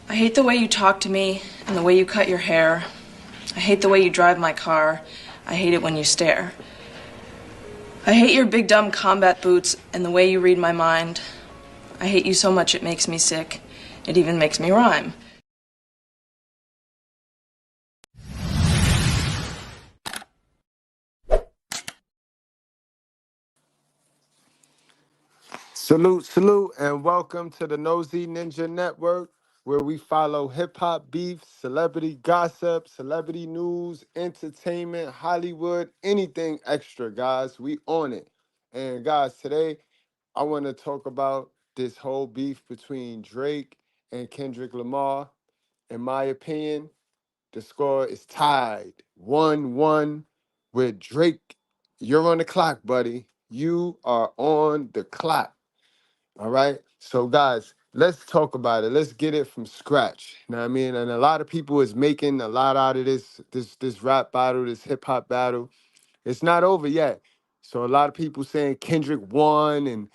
I hate the way you talk to me and the way you cut your hair. I hate the way you drive my car. I hate it when you stare. I hate your big dumb combat boots and the way you read my mind. I hate you so much it makes me sick. It even makes me rhyme. Salute, and welcome to the Nosy Ninja Network, where we follow hip hop beef, celebrity gossip, celebrity news, entertainment, Hollywood, anything extra, guys. We on it. And guys, today I want to talk about this whole beef between Drake and Kendrick Lamar. In my opinion, the score is tied 1-1 with Drake. You're on the clock, buddy. You are on the clock. All right. So guys, let's talk about it. Let's get it from scratch. You know what I mean? And a lot of people is making a lot out of this rap battle, this hip hop battle. It's not over yet. So a lot of people saying Kendrick won and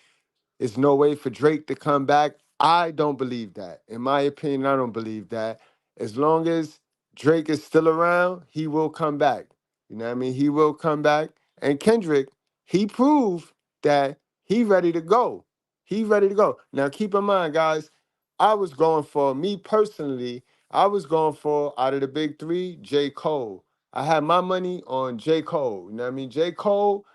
there's no way for Drake to come back. I don't believe that. In my opinion, I don't believe that. As long as Drake is still around, he will come back. You know what I mean? He will come back. And Kendrick, he proved that he ready to go. He ready to go. Now, keep in mind, guys, me personally, I was going for, out of the big three, J. Cole. I had my money on J. Cole. You know what I mean? J. Cole,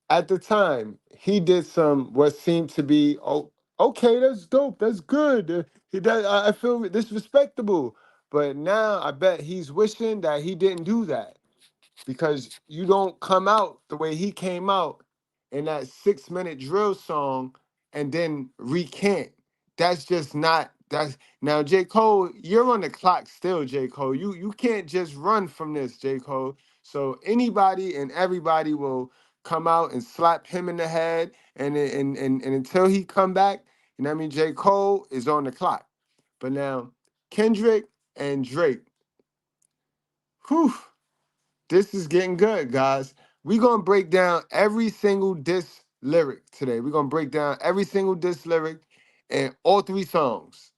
at the time, he did some what seemed to be, oh, okay, that's dope, that's good. I feel this respectable. But now I bet he's wishing that he didn't do that, because you don't come out the way he came out in that 6-minute drill song and then recant. That's just not. That's now, J. Cole, you're on the clock still, J. Cole. You can't just run from this, J. Cole. So anybody and everybody will come out and slap him in the head, and until he come back, you know what I mean. J. Cole is on the clock. But now Kendrick and Drake, whew. This is getting good, guys. We're going to break down every single diss lyric today. We're going to break down every single diss lyric and all three songs.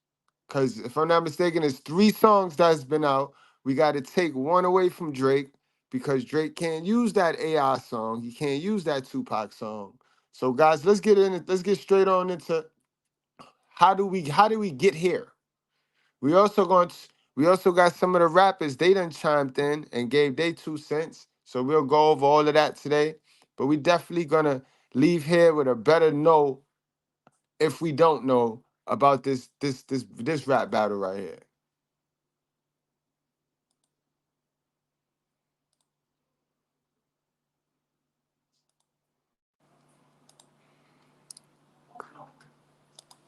Because if I'm not mistaken, it's 3 songs that's been out. We got to take one away from Drake, because Drake can't use that AI song. He can't use that Tupac song. So, guys, let's get in. Let's get straight on into how do we get here? We also got some of the rappers, they done chimed in and gave their 2 cents. So we'll go over all of that today. But we definitely gonna leave here with a better know, if we don't know, about this rap battle right here.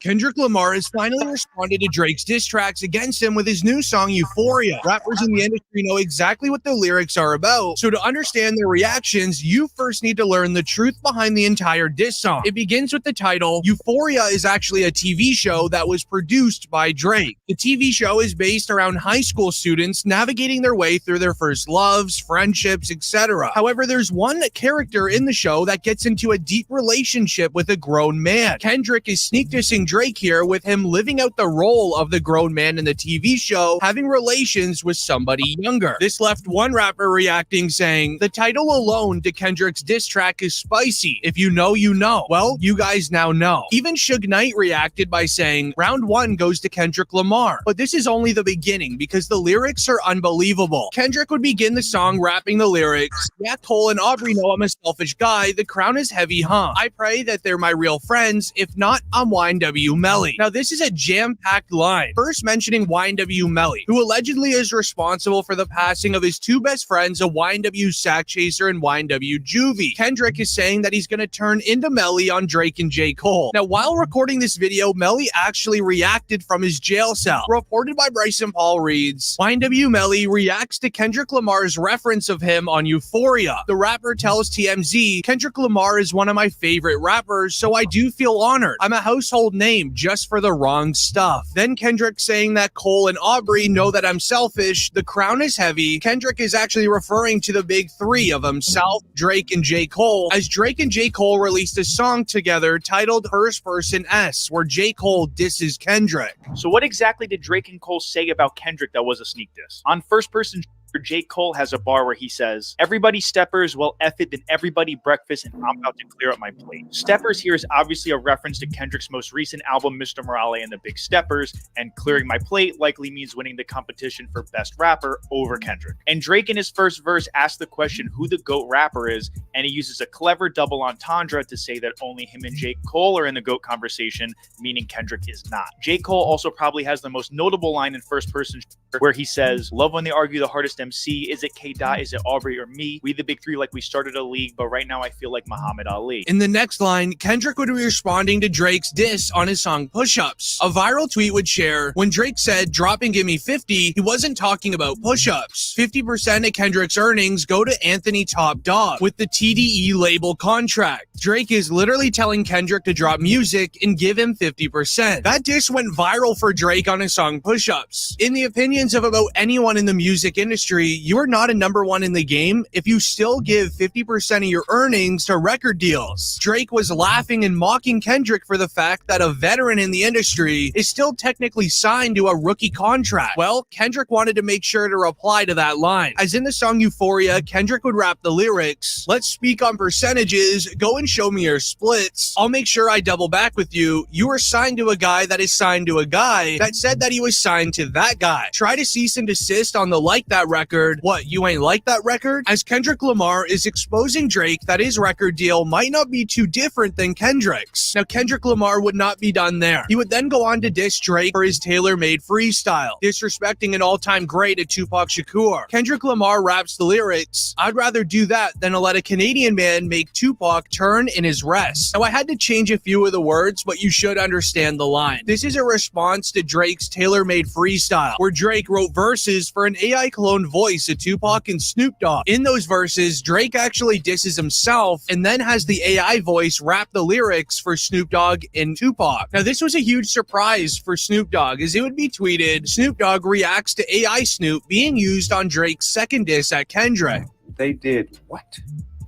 Kendrick Lamar has finally responded to Drake's diss tracks against him with his new song Euphoria. Rappers in the industry know exactly what the lyrics are about, so to understand their reactions, you first need to learn the truth behind the entire diss song. It begins with the title. Euphoria is actually a TV show that was produced by Drake. The TV show is based around high school students navigating their way through their first loves, friendships, etc. However, there's one character in the show that gets into a deep relationship with a grown man. Kendrick is sneak dissing Drake here, with him living out the role of the grown man in the TV show, having relations with somebody younger. This left one rapper reacting saying, "The title alone to Kendrick's diss track is spicy. If you know, you know." Well, you guys now know. Even Suge Knight reacted by saying, "Round 1 goes to Kendrick Lamar." But this is only the beginning, because the lyrics are unbelievable. Kendrick would begin the song rapping the lyrics, "Yeah, Cole and Aubrey know I'm a selfish guy. The crown is heavy, huh? I pray that they're my real friends. If not, I'm YNW Melly." Now, this is a jam-packed line. First mentioning YNW Melly, who allegedly is responsible for the passing of his 2 best friends, a YNW Sack Chaser and YNW Juvie. Kendrick is saying that he's going to turn into Melly on Drake and J. Cole. Now, while recording this video, Melly actually reacted from his jail cell. Reported by Bryson Paul reads, YNW Melly reacts to Kendrick Lamar's reference of him on Euphoria. The rapper tells TMZ, "Kendrick Lamar is one of my favorite rappers, so I do feel honored. I'm a household name same, just for the wrong stuff. Then Kendrick saying that Cole and Aubrey know that I'm selfish, the crown is heavy. Kendrick is actually referring to the big three of himself, Drake, and J. Cole, as Drake and J. Cole released a song together titled First Person S, where J. Cole disses Kendrick. So what exactly did Drake and Cole say about Kendrick that was a sneak diss? On First Person, J. Cole has a bar where he says, "Everybody steppers, well F it, then everybody breakfast, and I'm about to clear up my plate." Steppers here is obviously a reference to Kendrick's most recent album, Mr. Morale and the Big Steppers, and clearing my plate likely means winning the competition for best rapper over Kendrick. And Drake in his first verse asked the question who the GOAT rapper is, and he uses a clever double entendre to say that only him and J. Cole are in the GOAT conversation, meaning Kendrick is not. J. Cole also probably has the most notable line in First Person where he says, "Love when they argue the hardest MC. Is it K. Dot? Is it Aubrey or me? We the big three like we started a league, but right now I feel like Muhammad Ali." In the next line, Kendrick would be responding to Drake's diss on his song Push-Ups. A viral tweet would share, when Drake said, "Drop and give me 50, he wasn't talking about push-ups. 50% of Kendrick's earnings go to Anthony Top Dog with the TDE label contract. Drake is literally telling Kendrick to drop music and give him 50%. That diss went viral for Drake on his song Push-Ups. In the opinions of about anyone in the music industry, you are not a number one in the game if you still give 50% of your earnings to record deals. Drake was laughing and mocking Kendrick for the fact that a veteran in the industry is still technically signed to a rookie contract. Well, Kendrick wanted to make sure to reply to that line. As in the song Euphoria, Kendrick would rap the lyrics, "Let's speak on percentages, go and show me your splits. I'll make sure I double back with you. You were signed to a guy that is signed to a guy that said that he was signed to that guy. Try to cease and desist on the Like That record. What, you ain't like that record?" As Kendrick Lamar is exposing Drake that his record deal might not be too different than Kendrick's. Now, Kendrick Lamar would not be done there. He would then go on to diss Drake for his tailor-made freestyle, disrespecting an all-time great at Tupac Shakur. Kendrick Lamar raps the lyrics, "I'd rather do that than to let a Canadian man make Tupac turn in his rest." Now, I had to change a few of the words, but you should understand the line. This is a response to Drake's tailor-made freestyle, where Drake wrote verses for an AI clone voice of Tupac and Snoop Dogg. In those verses, Drake actually disses himself and then has the AI voice rap the lyrics for Snoop Dogg and Tupac. Now, this was a huge surprise for Snoop Dogg, as it would be tweeted, Snoop Dogg reacts to AI Snoop being used on Drake's second diss at Kendrick. They did what?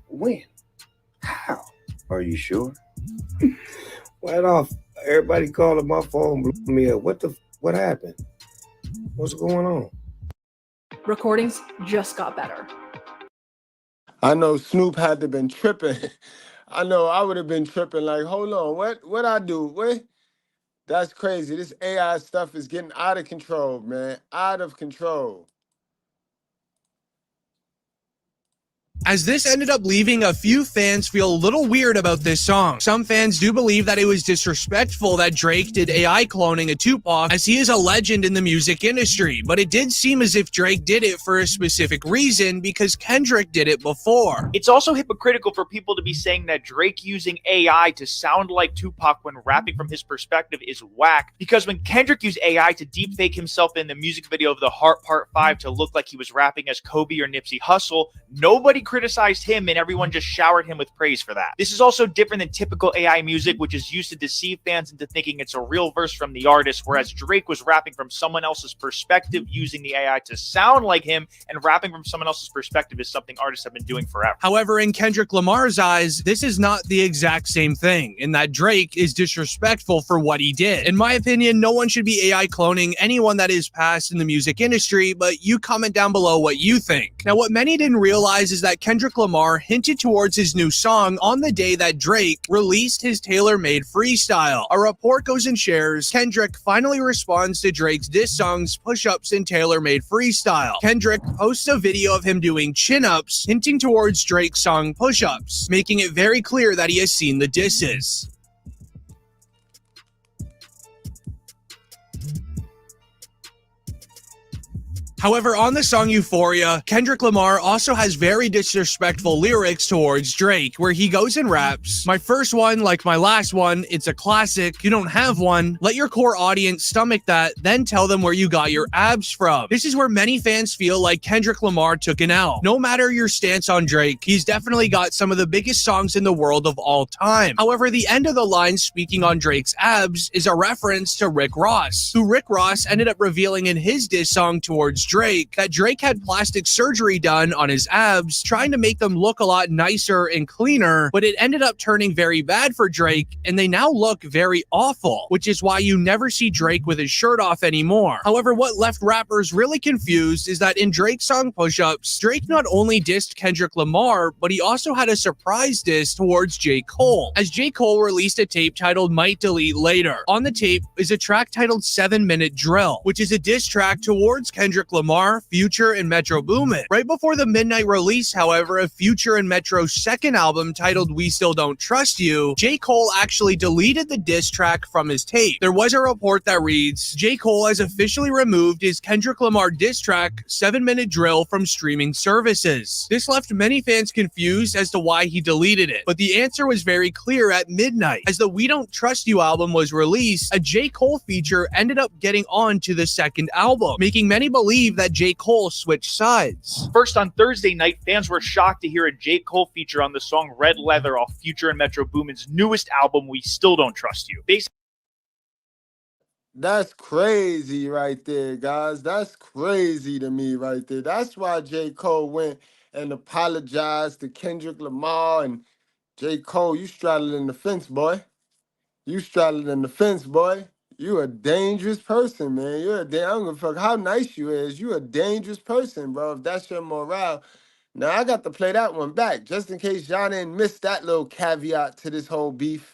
When? How? Are you sure? Right off, everybody calling my phone, blew me up. What happened? What's going on? Recordings just got better. I know Snoop had to been tripping. I know I would have been tripping like, hold on, what I do? What? That's crazy. This AI stuff is getting out of control, man. Out of control. As this ended up leaving a few fans feel a little weird about this song. Some fans do believe that it was disrespectful that Drake did AI cloning of Tupac, as he is a legend in the music industry, but it did seem as if Drake did it for a specific reason because Kendrick did it before. It's also hypocritical for people to be saying that Drake using AI to sound like Tupac when rapping from his perspective is whack, because when Kendrick used AI to deepfake himself in the music video of The Heart Part 5 to look like he was rapping as Kobe or Nipsey Hussle, nobody criticized him and everyone just showered him with praise for that. This is also different than typical AI music, which is used to deceive fans into thinking it's a real verse from the artist, whereas Drake was rapping from someone else's perspective using the AI to sound like him, and rapping from someone else's perspective is something artists have been doing forever. However, in Kendrick Lamar's eyes, this is not the exact same thing, in that Drake is disrespectful for what he did. In my opinion, no one should be AI cloning anyone that is past in the music industry, but you comment down below what you think. Now, what many didn't realize is that Kendrick Lamar hinted towards his new song on the day that Drake released his tailor-made freestyle. A report goes and shares, Kendrick finally responds to Drake's diss songs, Push-Ups, and tailor-made freestyle. Kendrick posts a video of him doing chin-ups, hinting towards Drake's song Push-Ups, making it very clear that he has seen the disses. However, on the song Euphoria, Kendrick Lamar also has very disrespectful lyrics towards Drake, where he goes and raps, "My first one, like my last one, it's a classic. You don't have one. Let your core audience stomach that, then tell them where you got your abs from." This is where many fans feel like Kendrick Lamar took an L. No matter your stance on Drake, he's definitely got some of the biggest songs in the world of all time. However, the end of the line speaking on Drake's abs is a reference to Rick Ross, who Rick Ross ended up revealing in his diss song towards Drake that Drake had plastic surgery done on his abs, trying to make them look a lot nicer and cleaner, but it ended up turning very bad for Drake, and they now look very awful, which is why you never see Drake with his shirt off anymore. However, what left rappers really confused is that in Drake's song Push Ups, Drake not only dissed Kendrick Lamar, but he also had a surprise diss towards J. Cole, as J. Cole released a tape titled Might Delete Later. On the tape is a track titled 7-Minute Drill, which is a diss track towards Kendrick Lamar, Future, and Metro Boomin. Right before the midnight release, however, of Future and Metro's second album titled We Still Don't Trust You, J. Cole actually deleted the diss track from his tape. There was a report that reads, J. Cole has officially removed his Kendrick Lamar diss track 7-Minute Drill from streaming services. This left many fans confused as to why he deleted it, but the answer was very clear at midnight. As the We Don't Trust You album was released, a J. Cole feature ended up getting on to the second album, making many believe that J. Cole switched sides. First, on Thursday night, fans were shocked to hear a J. Cole feature on the song Red Leather off Future and Metro Boomin's newest album, We Still Don't Trust You. That's crazy right there, guys. That's crazy to me right there. That's why J. Cole went and apologized to Kendrick Lamar. And J. Cole, you straddling the fence, boy. You straddling the fence, boy. You a dangerous person, man. You're a I don't give a fuck how nice you is. You a dangerous person, bro. If that's your morale. Now, I got to play that one back, just in case y'all didn't miss that little caveat to this whole beef.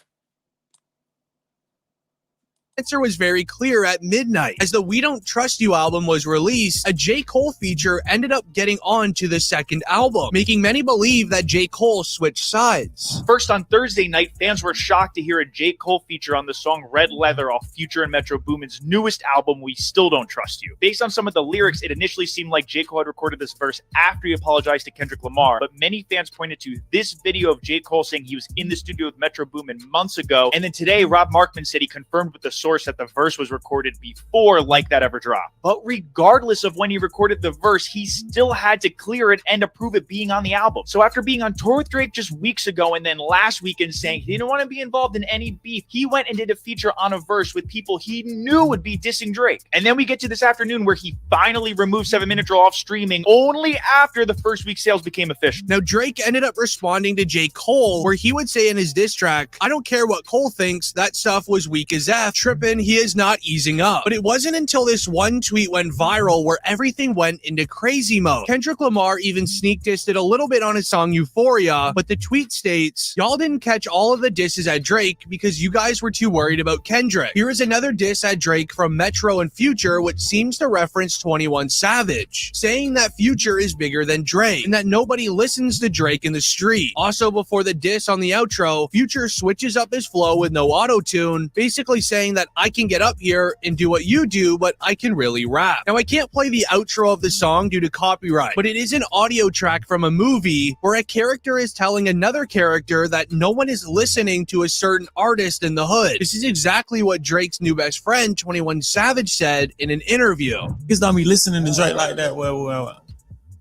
Answer was very clear at midnight. As the We Don't Trust You album was released, a J. Cole feature ended up getting on to the second album, making many believe that J. Cole switched sides. First, on Thursday night, fans were shocked to hear a J. Cole feature on the song Red Leather off Future and Metro Boomin's newest album, We Still Don't Trust You. Based on some of the lyrics, it initially seemed like J. Cole had recorded this verse after he apologized to Kendrick Lamar, but many fans pointed to this video of J. Cole saying he was in the studio with Metro Boomin months ago, and then today, Rob Markman said he confirmed with the source that the verse was recorded before Like That ever dropped. But regardless of when he recorded the verse, he still had to clear it and approve it being on the album. So after being on tour with Drake just weeks ago and then last weekend saying he didn't want to be involved in any beef, he went and did a feature on a verse with people he knew would be dissing Drake. And then we get to this afternoon where he finally removed 7-Minute Drill off streaming only after the first week sales became official. Now, Drake ended up responding to J. Cole, where he would say in his diss track, "I don't care what Cole thinks, that stuff was weak as F. Trippin', he is not easing up." But it wasn't until this one tweet went viral where everything went into crazy mode. Kendrick Lamar even sneak dissed it a little bit on his song Euphoria, but the tweet states, "Y'all didn't catch all of the disses at Drake because you guys were too worried about Kendrick." Here is another diss at Drake from Metro and Future, which seems to reference 21 Savage, saying that Future is bigger than Drake and that nobody listens to Drake in the street. Also, before the diss on the outro, Future switches up his flow with no auto-tune, basically saying that I can get up here and do what you do, but I can really rap. Now, I can't play the outro of the song due to copyright, but it is an audio track from a movie where a character is telling another character that no one is listening to a certain artist in the hood. This is exactly what Drake's new best friend, 21 Savage, said in an interview. Niggas don't be listening to Drake like that. Well,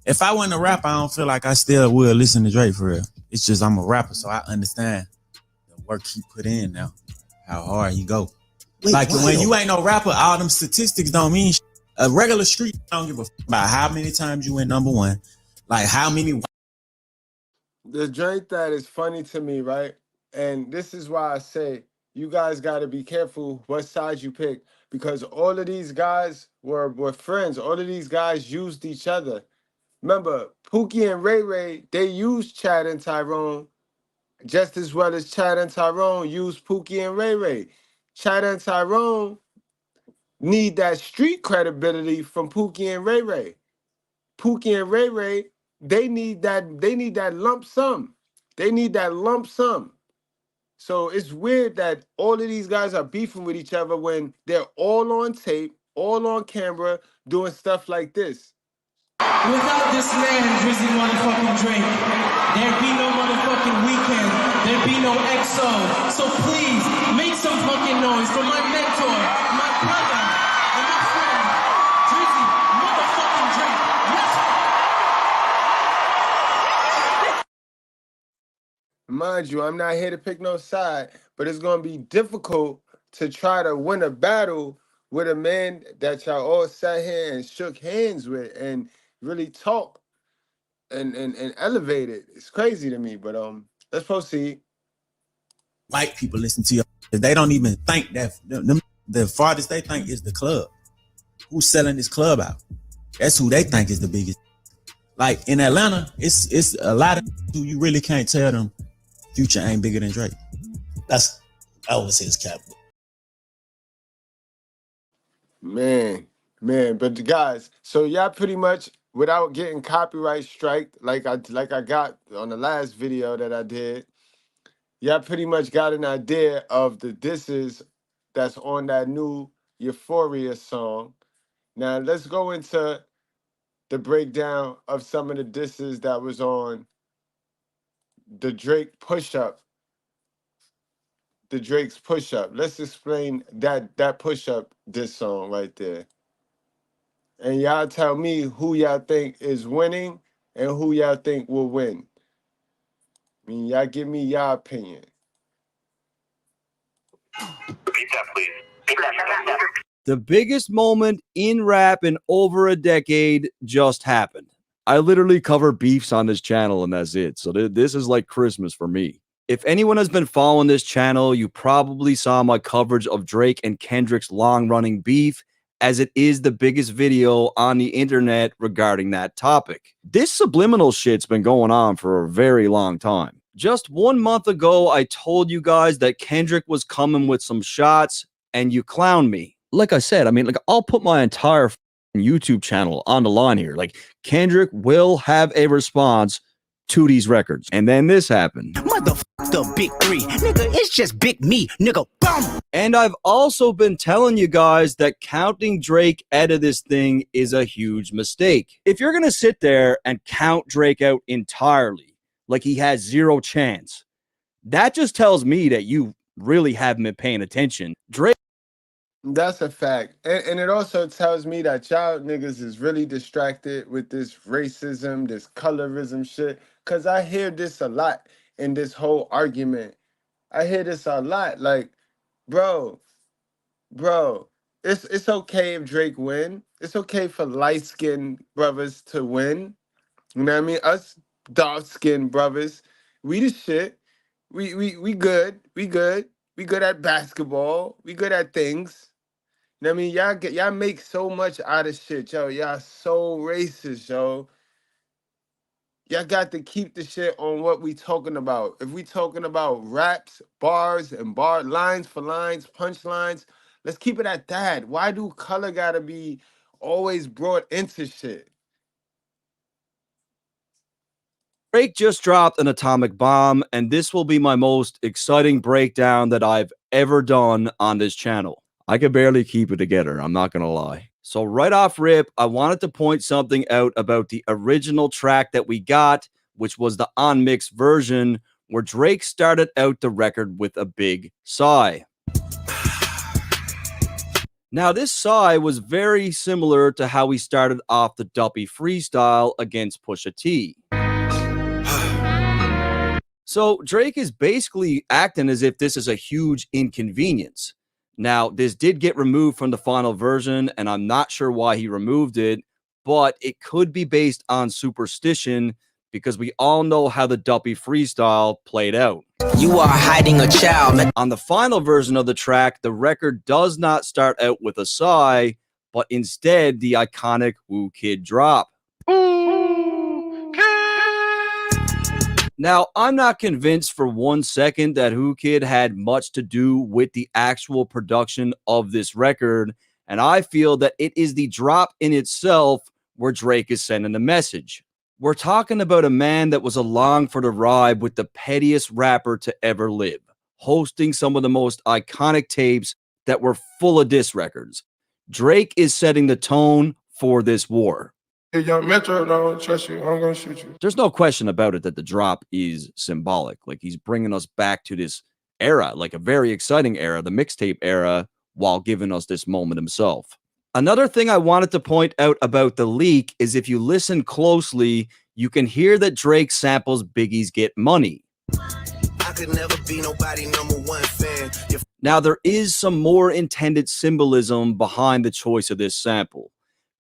if I wasn't a rapper, I don't feel like I still would listen to Drake for real. It's just I'm a rapper, so I understand the work he put in now, how hard he go. Wait, like when you ain't no rapper, all them statistics don't mean shit. A regular street don't give a fuck about how many times you went number one, like how many. The Drake that is funny to me, right? And this is why I say you guys got to be careful what side you pick, because all of these guys were friends. All of these guys used each other. Remember, Pookie and Ray Ray, they used Chad and Tyrone just as well as Chad and Tyrone used Pookie and Ray Ray. Chad and Tyrone need that street credibility from Pookie and Ray Ray. Pookie and Ray Ray, they need that lump sum. They need that lump sum. So it's weird that all of these guys are beefing with each other when they're all on tape, all on camera, doing stuff like this. Without this man, Drizzy motherfucking Drake, there'd be no motherfucking weekend, there'd be no EXO. So please, make some fucking noise for my mentor, my brother, and my friend, Drizzy motherfucking Drake. Let's go! Mind you, I'm not here to pick no side, but it's gonna be difficult to try to win a battle with a man that y'all all sat here and shook hands with and really talk and elevate it. It's crazy to me, but let's proceed. White people listen to you. They don't even think that the farthest they think is the club. Who's selling this club out? That's who they think is the biggest. Like in Atlanta, it's a lot of who you really can't tell them Future ain't bigger than Drake. I always say it's cap. Man, but the guys, so y'all pretty much without getting copyright striked, like I got on the last video that I did, y'all pretty much got an idea of the disses that's on that new Euphoria song. Now let's go into the breakdown of some of the disses that was on the Drake push-up. The Drake's push-up. Let's explain that push-up diss song right there. And y'all tell me who y'all think is winning and who y'all think will win. I mean, y'all give me y'all opinion. The biggest moment in rap in over a decade just happened. I literally cover beefs on this channel and that's it. So this is like Christmas for me. If anyone has been following this channel, you probably saw my coverage of Drake and Kendrick's long-running beef, as it is the biggest video on the internet regarding that topic. This subliminal shit's been going on for a very long time. Just 1 month ago, I told you guys that Kendrick was coming with some shots, and you clowned me. Like I said, I mean, like, I'll put my entire YouTube channel on the line here. Like, Kendrick will have a response to these records. And then this happened. The big three, nigga, it's just big me, nigga, boom. And I've also been telling you guys that counting Drake out of this thing is a huge mistake. If you're gonna sit there and count Drake out entirely, like he has zero chance, that just tells me that you really haven't been paying attention. Drake. That's a fact. And it also tells me that y'all niggas is really distracted with this racism, this colorism shit. Cause I hear this a lot in this whole argument. I hear this a lot. Like, bro, it's okay if Drake win. It's okay for light-skinned brothers to win. You know what I mean? Us dark-skinned brothers, we the shit. We good. We good. We good at basketball. We good at things. You know what I mean? Y'all make so much out of shit, yo. Y'all so racist, yo. Y'all got to keep the shit on what we talking about. If we talking about raps, bars, and lines for lines, punchlines, let's keep it at that. Why do color gotta be always brought into shit? Drake just dropped an atomic bomb, and this will be my most exciting breakdown that I've ever done on this channel. I could barely keep it together, I'm not gonna lie. So right off rip, I wanted to point something out about the original track that we got, which was the unmixed version, where Drake started out the record with a big sigh. Now, this sigh was very similar to how he started off the Duppy freestyle against Pusha T. So Drake is basically acting as if this is a huge inconvenience. Now, this did get removed from the final version, and I'm not sure why he removed it, but it could be based on superstition because we all know how the Duppy freestyle played out. You are hiding a child, man. On the final version of the track, the record does not start out with a sigh, but instead the iconic Woo Kid drop. Now, I'm not convinced for 1 second that Who Kid had much to do with the actual production of this record, and I feel that it is the drop in itself where Drake is sending the message. We're talking about a man that was along for the ride with the pettiest rapper to ever live, hosting some of the most iconic tapes that were full of diss records. Drake is setting the tone for this war. Hey, young Metro, don't trust you. I'm gonna shoot you. There's no question about it that the drop is symbolic. Like, he's bringing us back to this era, like a very exciting era, the mixtape era, while giving us this moment himself. Another thing I wanted to point out about the leak is if you listen closely, you can hear that Drake samples Biggie's Get Money. I could never be nobody #1 fan. Now, there is some more intended symbolism behind the choice of this sample.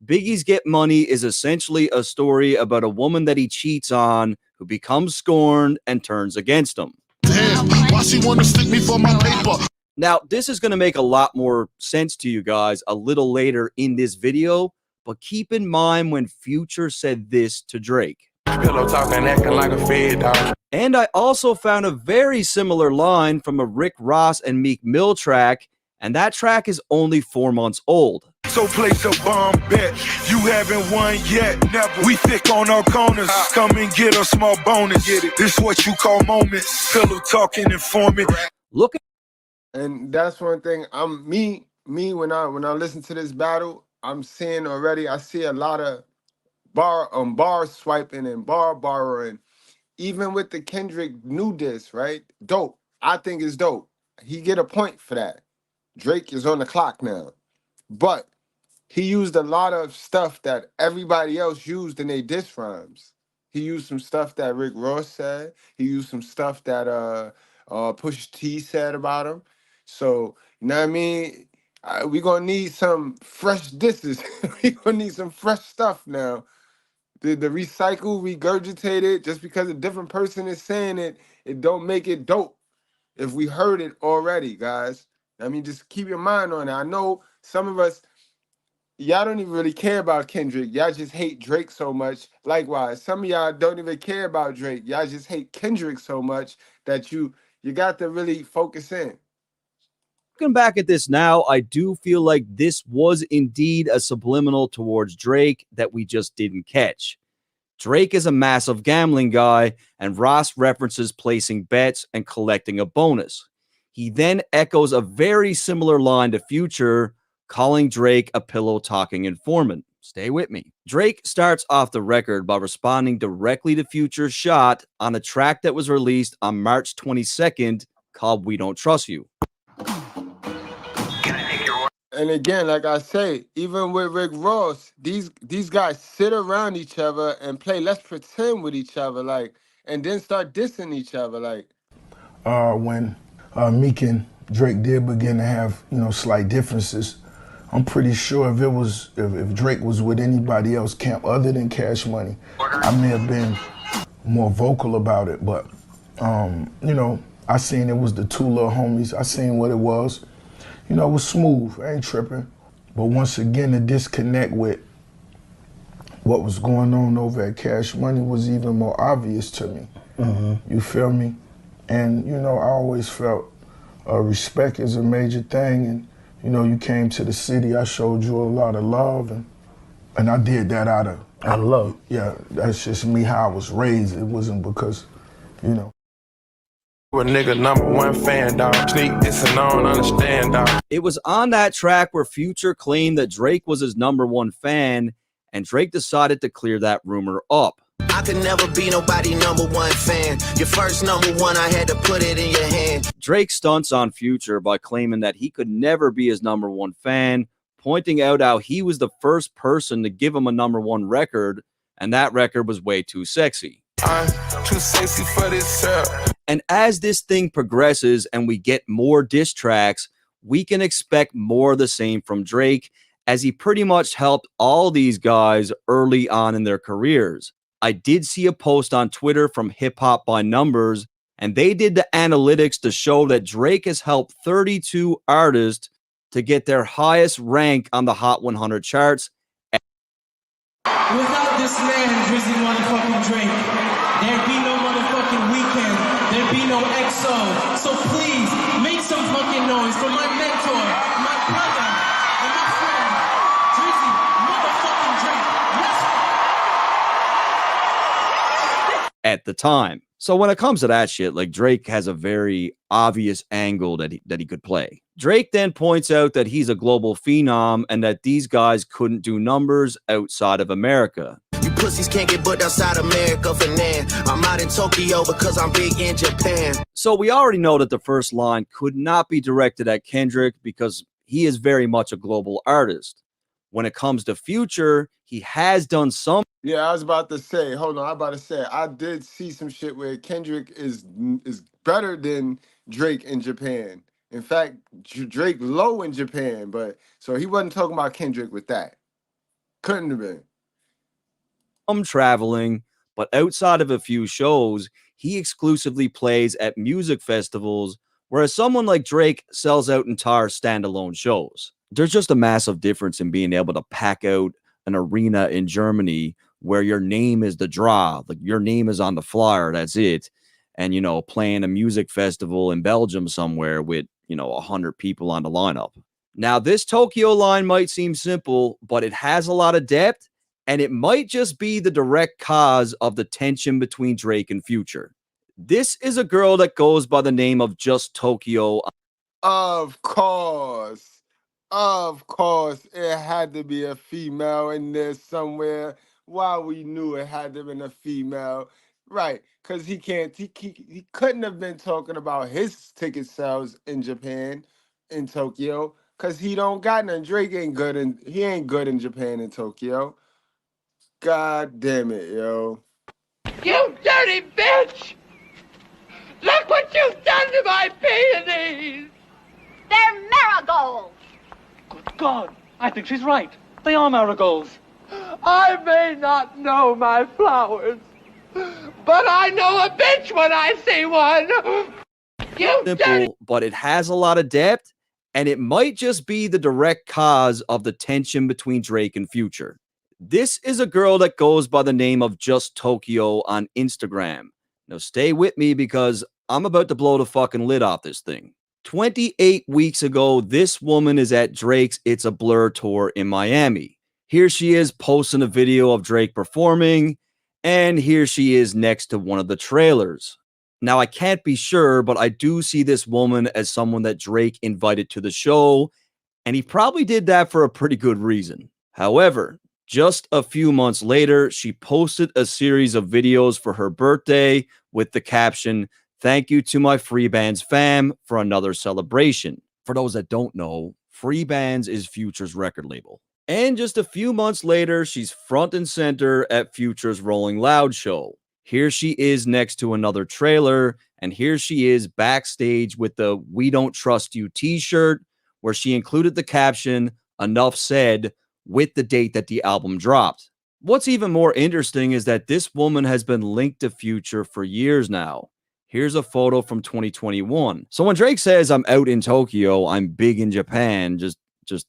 Biggie's Get Money is essentially a story about a woman that he cheats on who becomes scorned and turns against him. Damn, why she wanna stick me for my paper? Now, this is going to make a lot more sense to you guys a little later in this video, but keep in mind when Future said this to Drake. Pillow talking, acting like a fed dog. And I also found a very similar line from a Rick Ross and Meek Mill track, and that track is only 4 months old. So place a bomb bet. You haven't won yet. Never. We thick on our corners. Come and get a small bonus. This what you call moments. Pillow talking, informant. Look at. And that's one thing. Me when I listen to this battle, I'm seeing already. I see a lot of bar swiping and bar borrowing. Even with the Kendrick new diss, right? Dope. I think it's dope. He get a point for that. Drake is on the clock now, but he used a lot of stuff that everybody else used in their diss rhymes. He used some stuff that Rick Ross said. He used some stuff that Pusha T said about him. So, you know what I mean? We're going to need some fresh disses. We're going to need some fresh stuff now. The recycle, regurgitated, just because a different person is saying it, it don't make it dope if we heard it already, guys. I mean, just keep your mind on it. I know some of us, y'all don't even really care about Kendrick. Y'all just hate Drake so much. Likewise, some of y'all don't even care about Drake. Y'all just hate Kendrick so much that you got to really focus in. Looking back at this now, I do feel like this was indeed a subliminal towards Drake that we just didn't catch. Drake is a massive gambling guy, and Ross references placing bets and collecting a bonus. He then echoes a very similar line to Future, calling Drake a pillow-talking informant. Stay with me. Drake starts off the record by responding directly to Future's shot on a track that was released on March 22nd called We Don't Trust You. And again, like I say, even with Rick Ross, these guys sit around each other and play let's pretend with each other, like, and then start dissing each other, like. When Meek and Drake did begin to have, slight differences, I'm pretty sure if Drake was with anybody else camp other than Cash Money, I may have been more vocal about it. But, I seen it was the two little homies. I seen what it was. It was smooth. I ain't tripping. But once again, the disconnect with what was going on over at Cash Money was even more obvious to me. Mm-hmm. You feel me? And, I always felt respect is a major thing. And, you came to the city, I showed you a lot of love. And I did that out of love. Yeah, that's just me, how I was raised. It wasn't because, A nigga #1 fan, dog. Sneak this and I don't understand, dog. It was on that track where Future claimed that Drake was his #1 fan, and Drake decided to clear that rumor up. I could never be nobody #1 fan. Your first #1, I had to put it in your hand. Drake stunts on Future by claiming that he could never be his #1 fan, pointing out how he was the first person to give him a #1 record, and that record was way too sexy. I'm too sexy for this girl. And as this thing progresses and we get more diss tracks, we can expect more of the same from Drake, as he pretty much helped all these guys early on in their careers. I did see a post on Twitter from Hip Hop by Numbers, and they did the analytics to show that Drake has helped 32 artists to get their highest rank on the Hot 100 charts. Without this man, Drizzy motherfucking Drake, there'd be no motherfucking weekend, there'd be no EXO. So please, make some fucking noise for my mentor, my brother, and my friend, Drizzy motherfucking Drake. At the time. So when it comes to that shit, like, Drake has a very obvious angle that he could play. Drake then points out that he's a global phenom and that these guys couldn't do numbers outside of America. You pussies can't get booked outside America for now. I'm out in Tokyo because I'm big in Japan. So we already know that the first line could not be directed at Kendrick because he is very much a global artist. When it comes to Future, he has done some. Yeah, I was about to say, hold on, I about to say, I did see some shit where Kendrick is better than Drake in Japan. In fact, Drake low in Japan, but so he wasn't talking about Kendrick with that. Couldn't have been. Traveling, but outside of a few shows, he exclusively plays at music festivals, whereas someone like Drake sells out entire standalone shows. There's just a massive difference in being able to pack out an arena in Germany where your name is the draw, like your name is on the flyer, that's it. And, you know, playing a music festival in Belgium somewhere with, 100 people on the lineup. Now, this Tokyo line might seem simple, but it has a lot of depth, and it might just be the direct cause of the tension between Drake and Future. This is a girl that goes by the name of Just Tokyo. Of course, it had to be a female in there somewhere. Why we knew it had to have been a female, right? Because he couldn't have been talking about his ticket sales in Japan, in Tokyo, because he don't got none. Drake ain't good in Japan and Tokyo. God damn it, yo. You dirty bitch! Look what you've done to my peonies! They're marigolds! Good God, I think she's right. They are marigolds. I may not know my flowers, but I know a bitch when I see one! You dirty... Simple, but it has a lot of depth, and it might just be the direct cause of the tension between Drake and Future. This is a girl that goes by the name of Just Tokyo on Instagram. Now stay with me because I'm about to blow the fucking lid off this thing. 28 weeks ago, this woman is at Drake's It's a Blur tour in Miami. Here she is posting a video of Drake performing, and here she is next to one of the trailers. Now, I can't be sure, but I do see this woman as someone that Drake invited to the show, and he probably did that for a pretty good reason. However, just a few months later, she posted a series of videos for her birthday with the caption, "Thank you to my Free Bands fam for another celebration." For those that don't know, Free Bands is Future's record label. And just a few months later, she's front and center at Future's Rolling Loud show. Here she is next to another trailer, and here she is backstage with the "We Don't Trust You" t-shirt, where she included the caption, "Enough said," with the date that the album dropped. What's even more interesting is that this woman has been linked to Future for years now. Here's a photo from 2021. So when Drake says, "I'm out in Tokyo, I'm big in Japan," just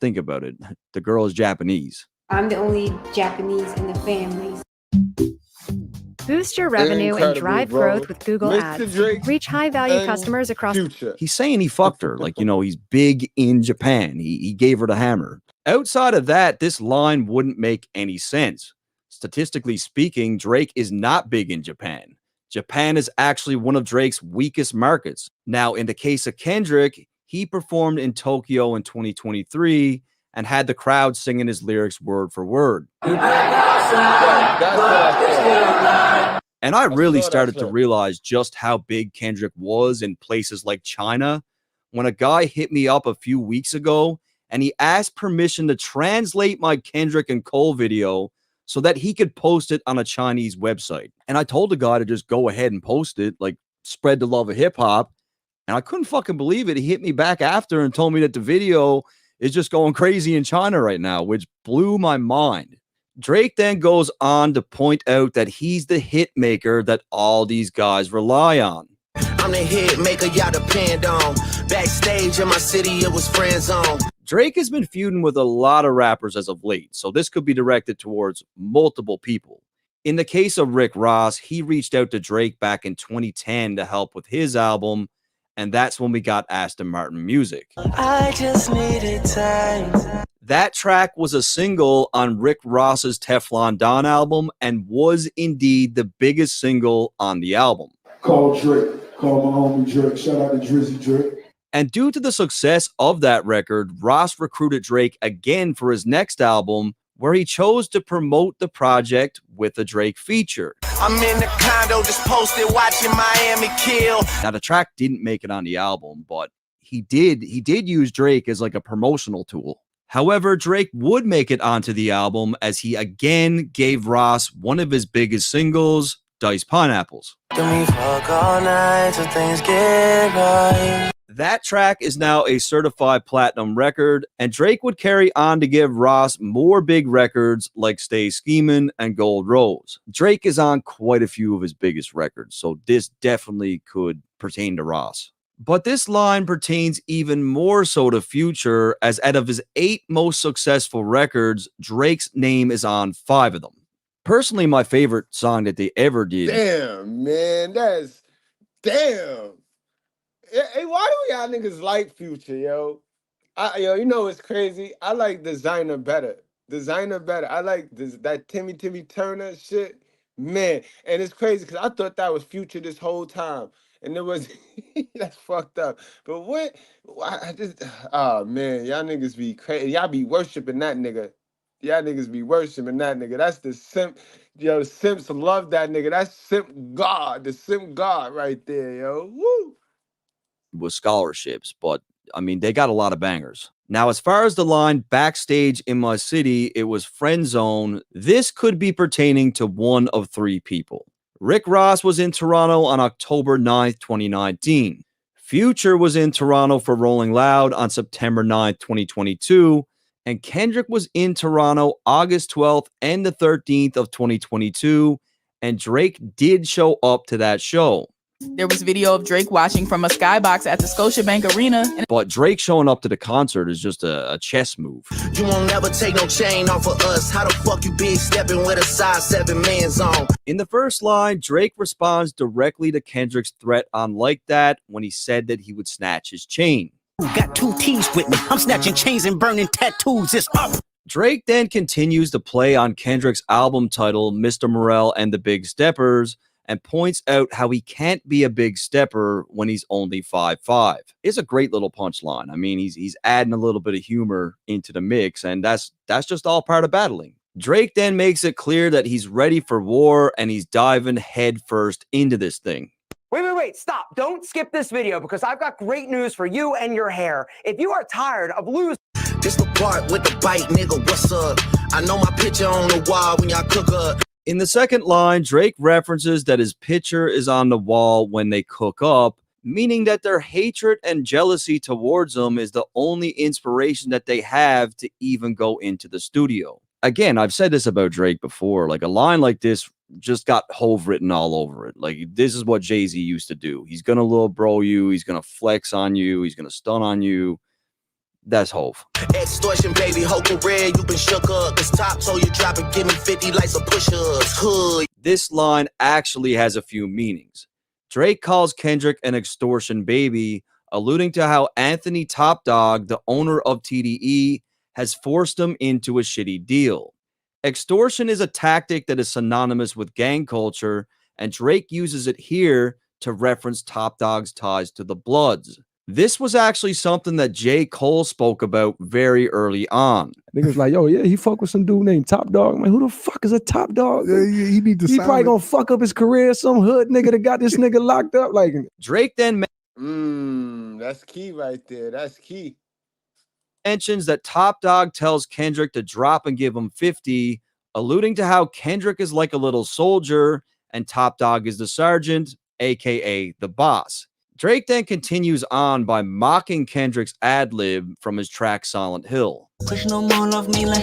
think about it. The girl is Japanese. I'm the only Japanese in the family. Boost your revenue and drive growth with Google Ads. Drake Reach high-value customers across... Future. He's saying he fucked her. Like, he's big in Japan. He gave her the hammer. Outside of that, this line wouldn't make any sense. Statistically speaking, Drake is not big in Japan. Japan is actually one of Drake's weakest markets. Now, in the case of Kendrick, he performed in Tokyo in 2023 and had the crowd singing his lyrics word for word. And I really started to realize just how big Kendrick was in places like China when a guy hit me up a few weeks ago and he asked permission to translate my Kendrick and Cole video so that he could post it on a Chinese website. And I told the guy to just go ahead and post it, like spread the love of hip hop. And I couldn't fucking believe it. He hit me back after and told me that the video is just going crazy in China right now, which blew my mind. Drake then goes on to point out that he's the hit maker that all these guys rely on. I'm the hit maker y'all depend on. Backstage in my city, it was friend zone. Drake has been feuding with a lot of rappers as of late, so this could be directed towards multiple people. In the case of Rick Ross, he reached out to Drake back in 2010 to help with his album, and that's when we got Aston Martin music. I just needed time. That track was a single on Rick Ross's Teflon Don album and was indeed the biggest single on the album. Call Drake. Call my homie Drake. Shout out to Drizzy Drake. And due to the success of that record, Ross recruited Drake again for his next album, where he chose to promote the project with a Drake feature. I'm in the condo just posted watching Miami kill. Now, the track didn't make it on the album, but he did use Drake as like a promotional tool. However, Drake would make it onto the album as he again gave Ross one of his biggest singles, Diced Pineapples. Fuck all night till things get right. That track is now a certified platinum record, and Drake would carry on to give Ross more big records like Stay Schemin' and Gold Rose. Drake is on quite a few of his biggest records, so this definitely could pertain to Ross. But this line pertains even more so to Future, as out of his 8 most successful records, Drake's name is on 5 of them. Personally, my favorite song that they ever did. Damn, man, damn. Hey, why do y'all niggas like Future, yo? You know what's crazy? I like Designer better. I like that Timmy Turner shit, man. And it's crazy because I thought that was Future this whole time, and it was that's fucked up. But oh man, y'all niggas be crazy. Y'all be worshiping that nigga. That's the simp. Yo, the simps love that nigga. That's the simp god right there, yo. Woo. With scholarships, but I mean, they got a lot of bangers. Now, as far as the line backstage in my city, it was friend zone. This could be pertaining to one of 3 people. Rick Ross was in Toronto on October 9th, 2019. Future was in Toronto for Rolling Loud on September 9th, 2022. And Kendrick was in Toronto August 12th and the 13th of 2022. And Drake did show up to that show. There was video of Drake watching from a skybox at the Scotiabank Arena. But Drake showing up to the concert is just a chess move. You won't never take no chain off of us. How the fuck you big stepping with a size 7 man's on? In the first line, Drake responds directly to Kendrick's threat on Like That when he said that he would snatch his chain. Got 2 T's with me. I'm snatching chains and burning tattoos. It's up. Drake then continues to play on Kendrick's album title, Mr. Morale and the Big Steppers, and points out how he can't be a big stepper when he's only 5'5". It's a great little punchline. I mean, he's adding a little bit of humor into the mix, and that's just all part of battling. Drake then makes it clear that he's ready for war, and he's diving headfirst into this thing. Wait, stop. Don't skip this video because I've got great news for you and your hair. If you are tired of losing... This the part with the bite, nigga, what's up? I know my picture on the wall when y'all cook up. In the second line, Drake references that his picture is on the wall when they cook up, meaning that their hatred and jealousy towards him is the only inspiration that they have to even go into the studio. Again, I've said this about Drake before, like a line like this just got Hove written all over it. Like, this is what Jay-Z used to do. He's gonna little bro you, he's gonna flex on you, he's gonna stun on you. That's Hove. Extortion, baby, whole career, you been shook up. This top, so you drop and give me 50 likes of push-ups. Hood. This line actually has a few meanings. Drake calls Kendrick an extortion baby, alluding to how Anthony Top Dog, the owner of TDE, has forced him into a shitty deal. Extortion is a tactic that is synonymous with gang culture, and Drake uses it here to reference Top Dog's ties to the Bloods. This was actually something that J. Cole spoke about very early on. Niggas like, yo, yeah, he fuck with some dude named Top Dog. I'm like, who the fuck is a Top Dog? Yeah, he need to. He probably gonna fuck up his career. Some hood nigga that got this nigga locked up. Like, Drake then that's key right there. That's key. Mentions that Top Dog tells Kendrick to drop and give him 50, alluding to how Kendrick is like a little soldier and Top Dog is the sergeant, aka the boss. Drake then continues on by mocking Kendrick's ad-lib from his track Silent Hill. Push no more of me like,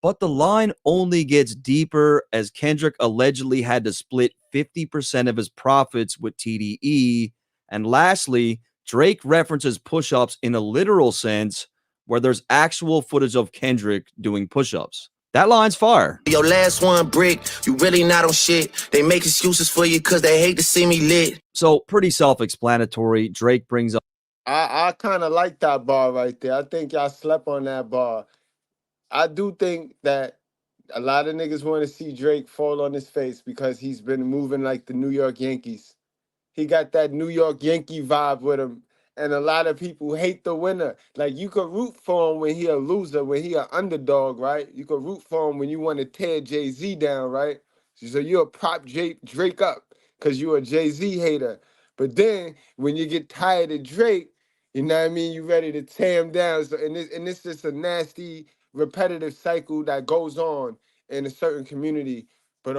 But the line only gets deeper as Kendrick allegedly had to split 50% of his profits with TDE. And lastly, Drake references push-ups in a literal sense where there's actual footage of Kendrick doing push-ups. That line's fire. Your last one brick, you really not on shit. They make excuses for you because they hate to see me lit. So pretty self-explanatory. Drake brings up. I kind of like that bar right there. I think y'all slept on that bar. I do think that a lot of niggas want to see Drake fall on his face because he's been moving like the New York Yankees. he got that New York Yankee vibe with him. And a lot of people hate the winner. Like you could root for him when he a loser, when he an underdog, right? You could root for him when you want to tear Jay-Z down, right? So you'll prop Drake up because you a Jay-Z hater. But then when you get tired of Drake, you know what I mean? You ready to tear him down. So and it's just a nasty, repetitive cycle that goes on in a certain community. But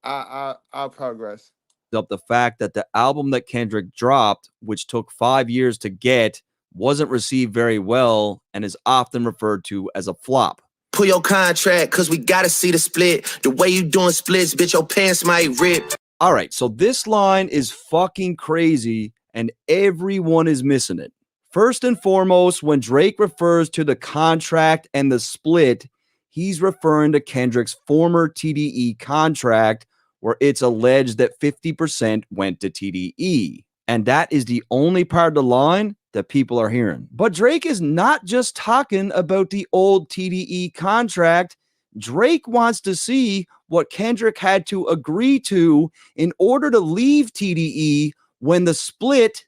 I'll progress. Up the fact that the album that Kendrick dropped, which took 5 years to get, wasn't received very well and is often referred to as a flop. Pull your contract, cause we gotta see the split. The way you doing splits, bitch, your pants might rip. All right, so this line is fucking crazy and everyone is missing it. First and foremost, when Drake refers to the contract and the split, he's referring to Kendrick's former TDE contract, where it's alleged that 50% went to TDE. And that is the only part of the line that people are hearing. But Drake is not just talking about the old TDE contract. Drake wants to see what Kendrick had to agree to in order to leave TDE when the split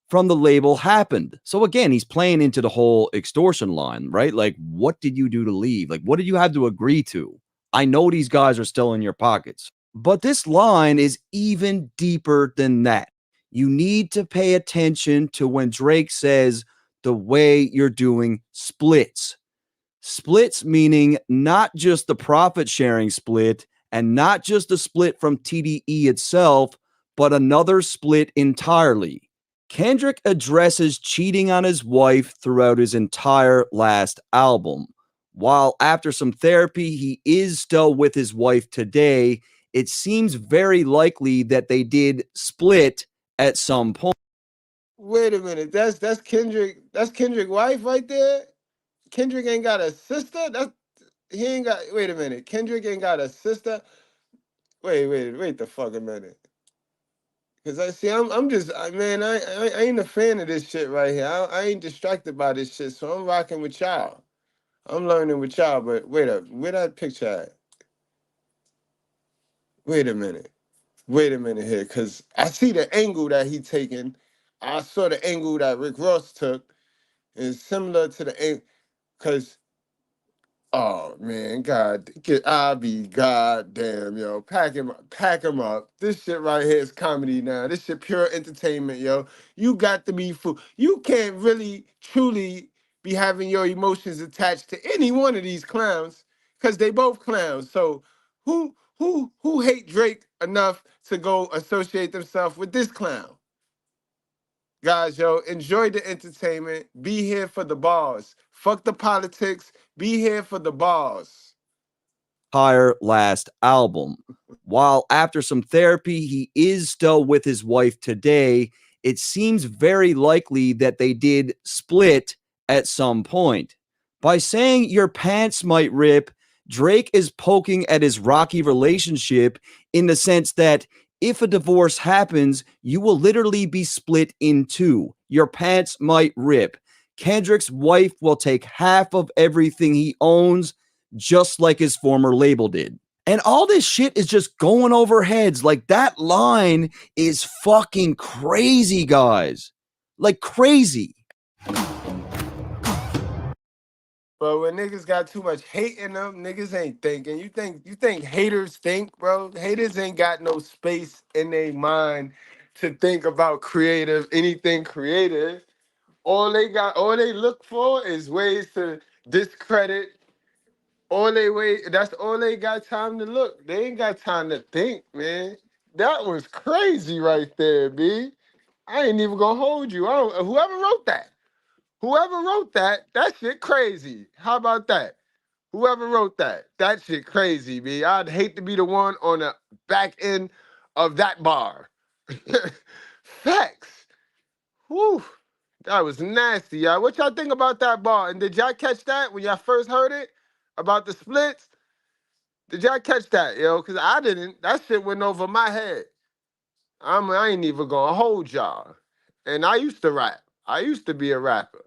from the label happened. So again, he's playing into the whole extortion line, right? Like, what did you do to leave? Like, what did you have to agree to? I know these guys are still in your pockets. But this line is even deeper than that. You need to pay attention to when Drake says the way you're doing splits. Splits meaning not just the profit sharing split and not just the split from TDE itself, but another split entirely. Kendrick addresses cheating on his wife throughout his entire last album. While after some therapy, he is still with his wife today, it seems very likely that they did split at some point. Wait a minute, that's Kendrick. That's Kendrick's wife right there. Kendrick ain't got a sister. He ain't got. Wait a minute, Kendrick ain't got a sister. Wait the fuck a minute. Cause I'm just, man, I ain't a fan of this shit right here. I ain't distracted by this shit, so I'm rocking with y'all. I'm learning with y'all. But wait up, where that picture at? Wait a minute here, because I see the angle that he taking. I saw the angle that Rick Ross took. It's similar to the angle, because, oh, man, I'll be goddamn, yo. Pack him up. This shit right here is comedy now. This shit pure entertainment, yo. You got to be fool. You can't really, truly be having your emotions attached to any one of these clowns, because they both clowns. So who hate Drake enough to go associate themselves with this clown? Guys, yo, enjoy the entertainment. Be here for the bars. Fuck the politics. Be here for the bars. Entire last album. While after some therapy, he is still with his wife today, it seems very likely that they did split at some point. By saying your pants might rip, Drake is poking at his rocky relationship in the sense that if a divorce happens, you will literally be split in two. Your pants might rip. Kendrick's wife will take half of everything he owns, just like his former label did. And all this shit is just going over heads. Like, that line is fucking crazy, guys. Like, crazy. But when niggas got too much hate in them, niggas ain't thinking. You think haters think, bro? Haters ain't got no space in their mind to think about anything creative. All they look for is ways to discredit. That's all they got time to look. They ain't got time to think, man. That was crazy right there, B. I ain't even gonna hold you. Whoever wrote that, that shit crazy. How about that? Whoever wrote that shit crazy, B. I'd hate to be the one on the back end of that bar. Facts. Whew. That was nasty, y'all. What y'all think about that bar? And did y'all catch that when y'all first heard it? About the splits? Did y'all catch that, yo? Because I didn't. That shit went over my head. I ain't even gonna hold y'all. And I used to rap. I used to be a rapper.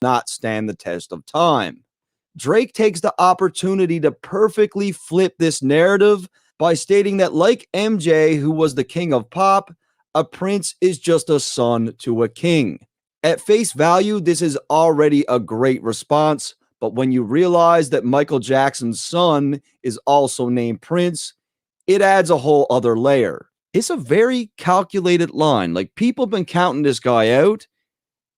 Not stand the test of time. Drake takes the opportunity to perfectly flip this narrative by stating that, like MJ, who was the king of pop, a prince is just a son to a king. At face value, this is already a great response, but when you realize that Michael Jackson's son is also named Prince, it adds a whole other layer. It's a very calculated line. Like, people have been counting this guy out,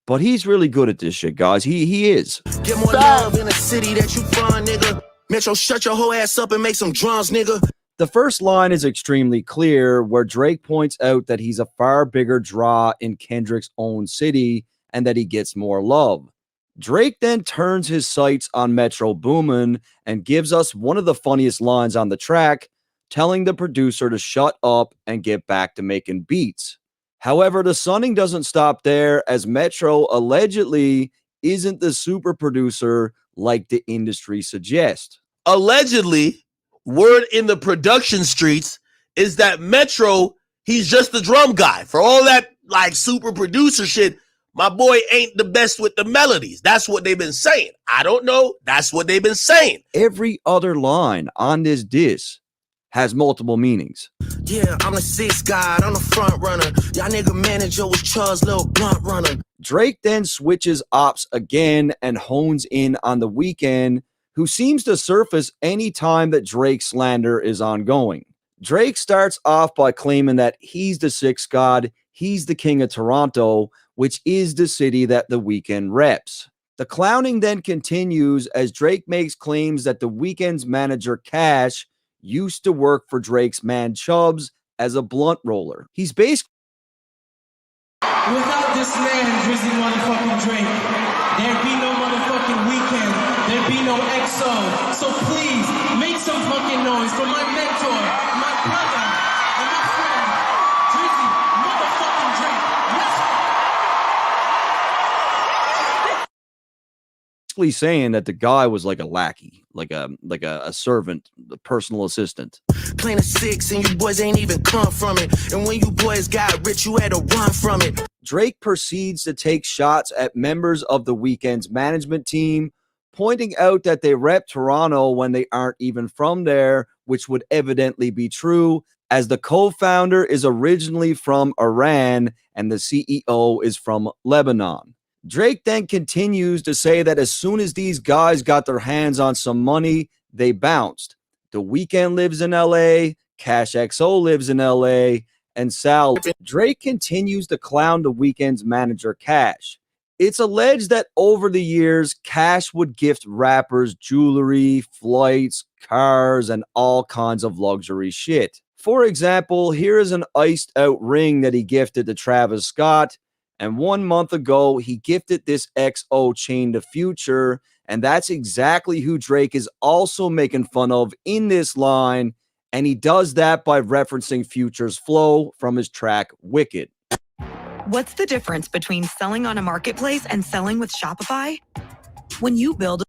but he's really good at this shit, guys. He is. Get more love in the city that you from, nigga. Metro, shut your whole ass up and make some drums, nigga. The first line is extremely clear, where Drake points out that he's a far bigger draw in Kendrick's own city and that he gets more love. Drake then turns his sights on Metro Boomin and gives us one of the funniest lines on the track, telling the producer to shut up and get back to making beats. However, the sunning doesn't stop there, as Metro allegedly isn't the super producer like the industry suggests. Allegedly, word in the production streets is that Metro, he's just the drum guy. For all that like super producer shit, my boy ain't the best with the melodies. That's what they've been saying. I don't know. That's what they've been saying. Every other line on this diss has multiple meanings. Yeah, I'm the sixth guy, I'm the front runner. Y'all nigga manager was Charles' little blunt runner. Drake then switches ops again and hones in on The Weeknd, who seems to surface any time that Drake's slander is ongoing. Drake starts off by claiming that he's the sixth god, he's the king of Toronto, which is the city that The Weeknd reps. The clowning then continues as Drake makes claims that The Weeknd's manager Cash used to work for Drake's man Chubbs as a blunt roller. He's basically... Without this man, Drizzy motherfucking Drake, there'd be no motherfucking Weekend, there'd be no EXO. So please, make some fucking noise for my mentor, my brother, and my friend, Drizzy motherfucking Drake. Let's go. saying that the guy was like a lackey, like a servant, a personal assistant. Playing a six and you boys ain't even come from it. And when you boys got rich, you had to run from it. Drake proceeds to take shots at members of The Weeknd's management team, pointing out that they rep Toronto when they aren't even from there, which would evidently be true, as the co-founder is originally from Iran and the CEO is from Lebanon. Drake then continues to say that as soon as these guys got their hands on some money, they bounced. The Weeknd lives in LA, Cash XO lives in LA, and Sal. Drake continues to clown The Weeknd's manager, Cash. It's alleged that over the years, Cash would gift rappers jewelry, flights, cars, and all kinds of luxury shit. For example, here is an iced out ring that he gifted to Travis Scott. And 1 month ago, he gifted this XO chain to Future. And that's exactly who Drake is also making fun of in this line. And he does that by referencing Future's flow from his track Wicked. What's the difference between selling on a marketplace and selling with Shopify? When you build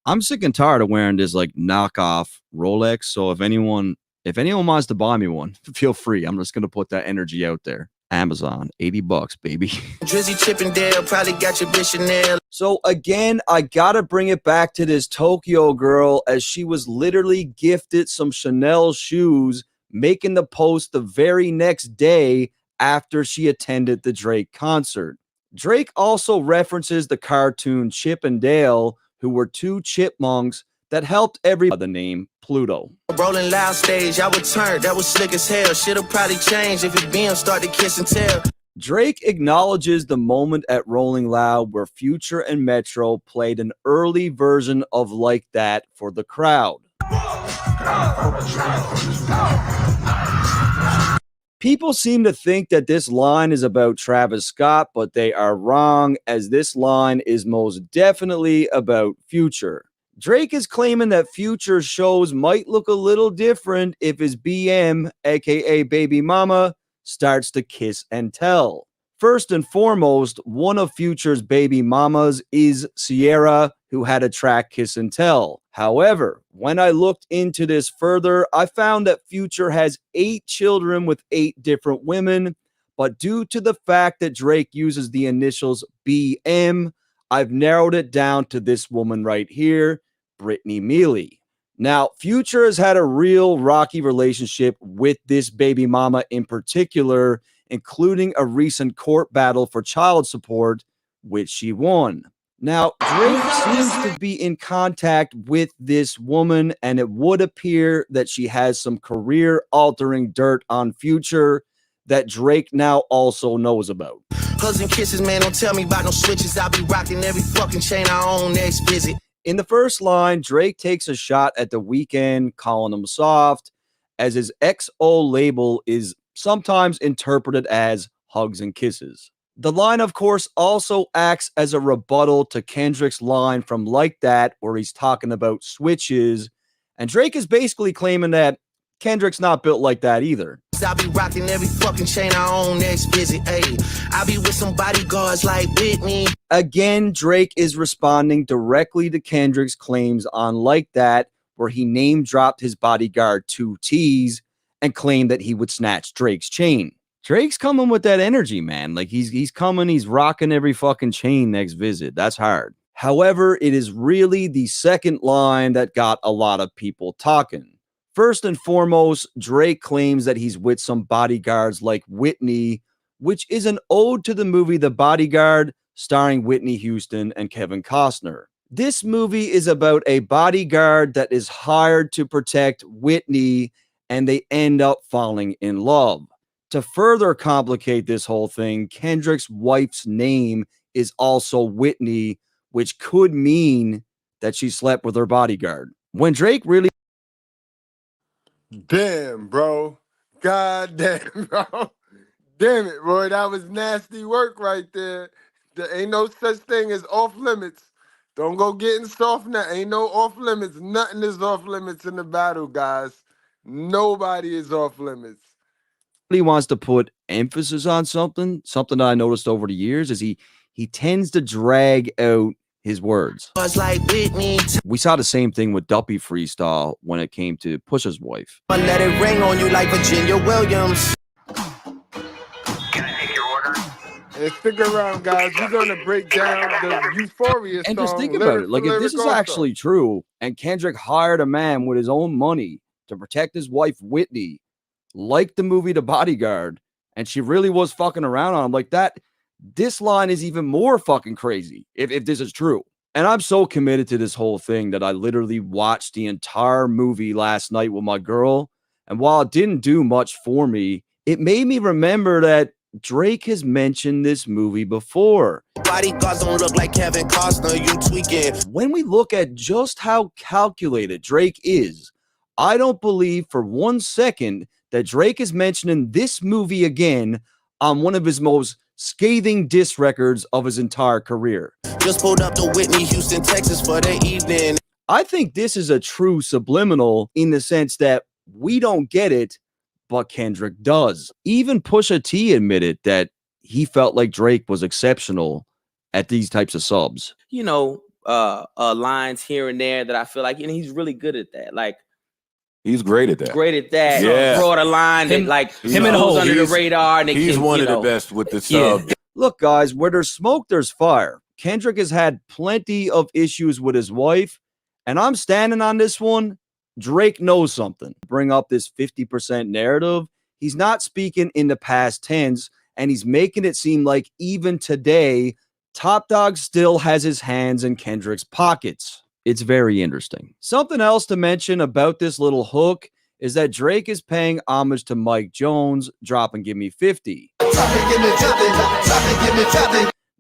I'm sick and tired of wearing this like knockoff Rolex. So if anyone wants to buy me one, feel free. I'm just gonna put that energy out there. Amazon, $80, baby. Drizzy Chippendale probably got your bitch Chanel. So again, I gotta bring it back to this Tokyo girl, as she was literally gifted some Chanel shoes, making the post the very next day after she attended the Drake concert. Drake also references the cartoon Chip and Dale, who were two chipmunks that helped everybody the name Pluto. Rolling loud stage, I would turn, that was slick as hell. Shit'll probably change if it BM start to kiss and tell. Drake acknowledges the moment at Rolling Loud where Future and Metro played an early version of Like That for the crowd. People seem to think that this line is about Travis Scott, but they are wrong, as this line is most definitely about Future. Drake is claiming that Future's shows might look a little different if his BM, aka Baby Mama, starts to kiss and tell. First and foremost, one of Future's baby mamas is Sierra, who had a track Kiss and Tell. However, when I looked into this further, I found that Future has 8 children with 8 different women, but due to the fact that Drake uses the initials BM, I've narrowed it down to this woman right here, Brittany Mealy. Now, Future has had a real rocky relationship with this baby mama in particular, including a recent court battle for child support, which she won. Now, Drake seems to be in contact with this woman, and it would appear that she has some career-altering dirt on Future that Drake now also knows about. Hugs and kisses, man, don't tell me about no switches. I'll be rocking every fucking chain I own next visit. In the first line, Drake takes a shot at The Weeknd, calling him soft, as his XO label is sometimes interpreted as hugs and kisses. The line, of course, also acts as a rebuttal to Kendrick's line from Like That, where he's talking about switches, and Drake is basically claiming that Kendrick's not built like that either. I'll be rocking every fucking chain I own next visit. Hey, I'll be with some bodyguards like Whitney. Again, Drake is responding directly to Kendrick's claims on Like That, where he name dropped his bodyguard 2T's and claimed that he would snatch Drake's chain. Drake's coming with that energy, man. Like he's coming, he's rocking every fucking chain next visit. That's hard. However, it is really the second line that got a lot of people talking. First and foremost, Drake claims that he's with some bodyguards like Whitney, which is an ode to the movie The Bodyguard, starring Whitney Houston and Kevin Costner. This movie is about a bodyguard that is hired to protect Whitney, and they end up falling in love. To further complicate this whole thing, Kendrick's wife's name is also Whitney, which could mean that she slept with her bodyguard. When Drake really... Damn, bro. God damn, bro. Damn it, Roy. That was nasty work right there. There ain't no such thing as off limits. Don't go getting soft now. Ain't no off limits. Nothing is off limits in the battle, guys. Nobody is off limits. He wants to put emphasis on something that I noticed over the years is he tends to drag out his words. We saw the same thing with Duppy Freestyle when it came to Pusha's wife. Let it ring on you like Virginia Williams. And stick around, guys. We're gonna break down the Euphoria song. And just think about it. Like, if this is actually true, and Kendrick hired a man with his own money to protect his wife, Whitney, like the movie The Bodyguard, and she really was fucking around on him like that, this line is even more fucking crazy if this is true. And I'm so committed to this whole thing that I literally watched the entire movie last night with my girl. And while it didn't do much for me, it made me remember that Drake has mentioned this movie before. Bodyguards don't look like Kevin Costner, you tweaking. When we look at just how calculated Drake is, I don't believe for 1 second that Drake is mentioning this movie again on one of his most scathing diss records of his entire career. Just pulled up to Whitney, Houston, Texas for the evening. I think this is a true subliminal in the sense that we don't get it, but Kendrick does. Even Pusha T admitted that he felt like Drake was exceptional at these types of subs. You know, lines here and there that I feel like, and he's really good at that. Like, he's great at that. Great at that. Yeah. Broader line that like him and goes under the radar. And he's one of the best with the sub. Yeah. Look, guys, where there's smoke, there's fire. Kendrick has had plenty of issues with his wife, and I'm standing on this one. Drake knows something. Bring up this 50% narrative. He's not speaking in the past tense, and he's making it seem like even today, Top Dog still has his hands in Kendrick's pockets. It's very interesting. Something else to mention about this little hook is that Drake is paying homage to Mike Jones, dropping Give Me 50.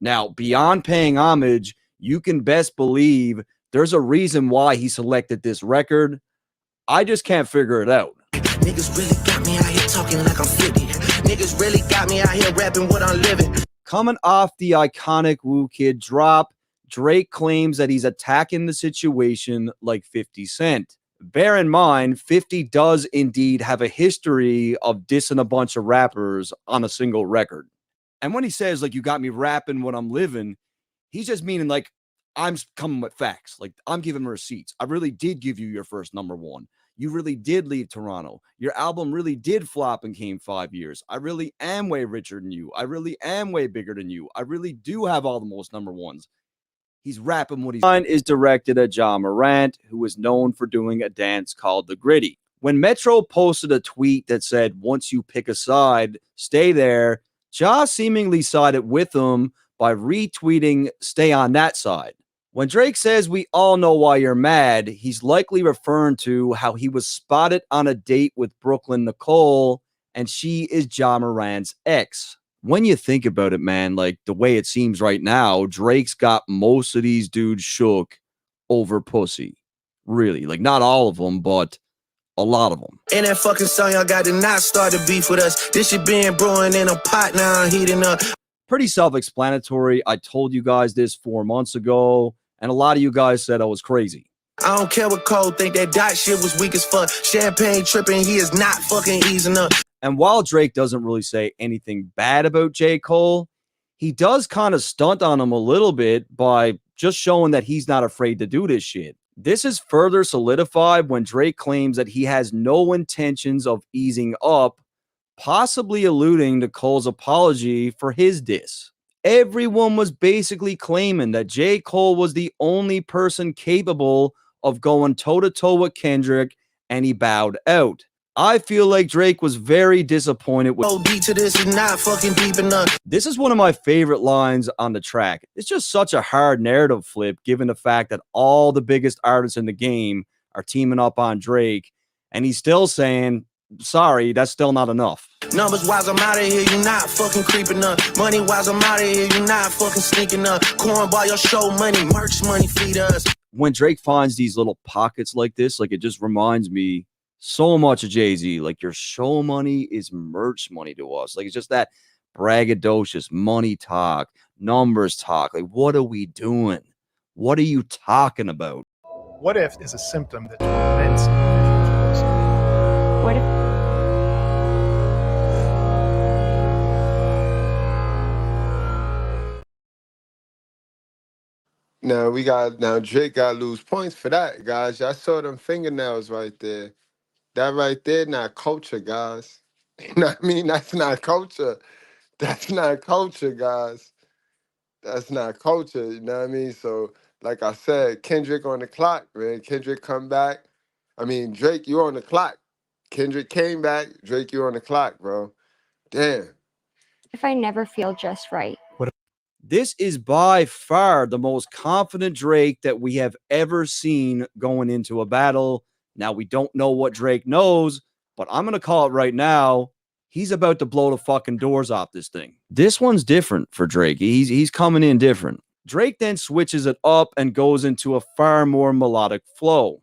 Now, beyond paying homage, you can best believe there's a reason why he selected this record. I just can't figure it out. Niggas really got me out here talking like I'm 50. Niggas really got me out here rapping what I'm living. Coming off the iconic Woo Kid drop, Drake claims that he's attacking the situation like 50 Cent. Bear in mind, 50 does indeed have a history of dissing a bunch of rappers on a single record. And when he says, like, you got me rapping what I'm living, he's just meaning, like, I'm coming with facts. Like, I'm giving receipts. I really did give you your first #1. You really did leave Toronto. Your album really did flop and came 5 years. I really am way richer than you. I really am way bigger than you. I really do have all the most #1s. He's rapping what he's line is directed at John Morant, who is known for doing a dance called the Gritty. When Metro posted a tweet that said, once you pick a side, stay there, Ja seemingly sided with him by retweeting stay on that side. When Drake says we all know why you're mad, he's likely referring to how he was spotted on a date with Brooklyn Nicole, and she is Ja Morant's ex. When you think about it, man, like the way it seems right now, Drake's got most of these dudes shook over pussy. Really, like not all of them, but a lot of them. And that fucking song y'all got to not start the beef with us. This shit been brewing in a pot now, heating up. Pretty self-explanatory. I told you guys this 4 months ago, and a lot of you guys said I was crazy. I don't care what Cole think, that dot shit was weak as fuck. Champagne tripping, he is not fucking easing up. And while Drake doesn't really say anything bad about J. Cole, he does kind of stunt on him a little bit by just showing that he's not afraid to do this shit. This is further solidified when Drake claims that he has no intentions of easing up, possibly alluding to Cole's apology for his diss. Everyone was basically claiming that J. Cole was the only person capable of going toe-to-toe with Kendrick, and he bowed out. I feel like Drake was very disappointed with this is not fucking deep enough. This is one of my favorite lines on the track. It's just such a hard narrative flip, given the fact that all the biggest artists in the game are teaming up on Drake, and he's still saying, sorry, that's still not enough. Numbers wise, I'm out of here, you not fucking creeping up. Money wise, I'm out of here, you not fucking sneaking up. Cornball, your show money, merch money, feed us. When Drake finds these little pockets like this, like it just reminds me so much of Jay-Z. Like, your show money is merch money to us. Like, it's just that braggadocious money talk, numbers talk. Like, what are we doing? What are you talking about? What if is a symptom that prevents individuals? What if? Now Drake got to lose points for that, guys. Y'all saw them fingernails right there. That right there, not culture, guys. You know what I mean? That's not culture. That's not culture, guys. That's not culture. You know what I mean? So, like I said, Kendrick on the clock, man. Kendrick come back. I mean, Drake, you on the clock. Kendrick came back. Drake, you on the clock, bro. Damn. If I never feel just right. This is by far the most confident Drake that we have ever seen going into a battle. Now, we don't know what Drake knows, but I'm going to call it right now. He's about to blow the fucking doors off this thing. This one's different for Drake. He's coming in different. Drake then switches it up and goes into a far more melodic flow.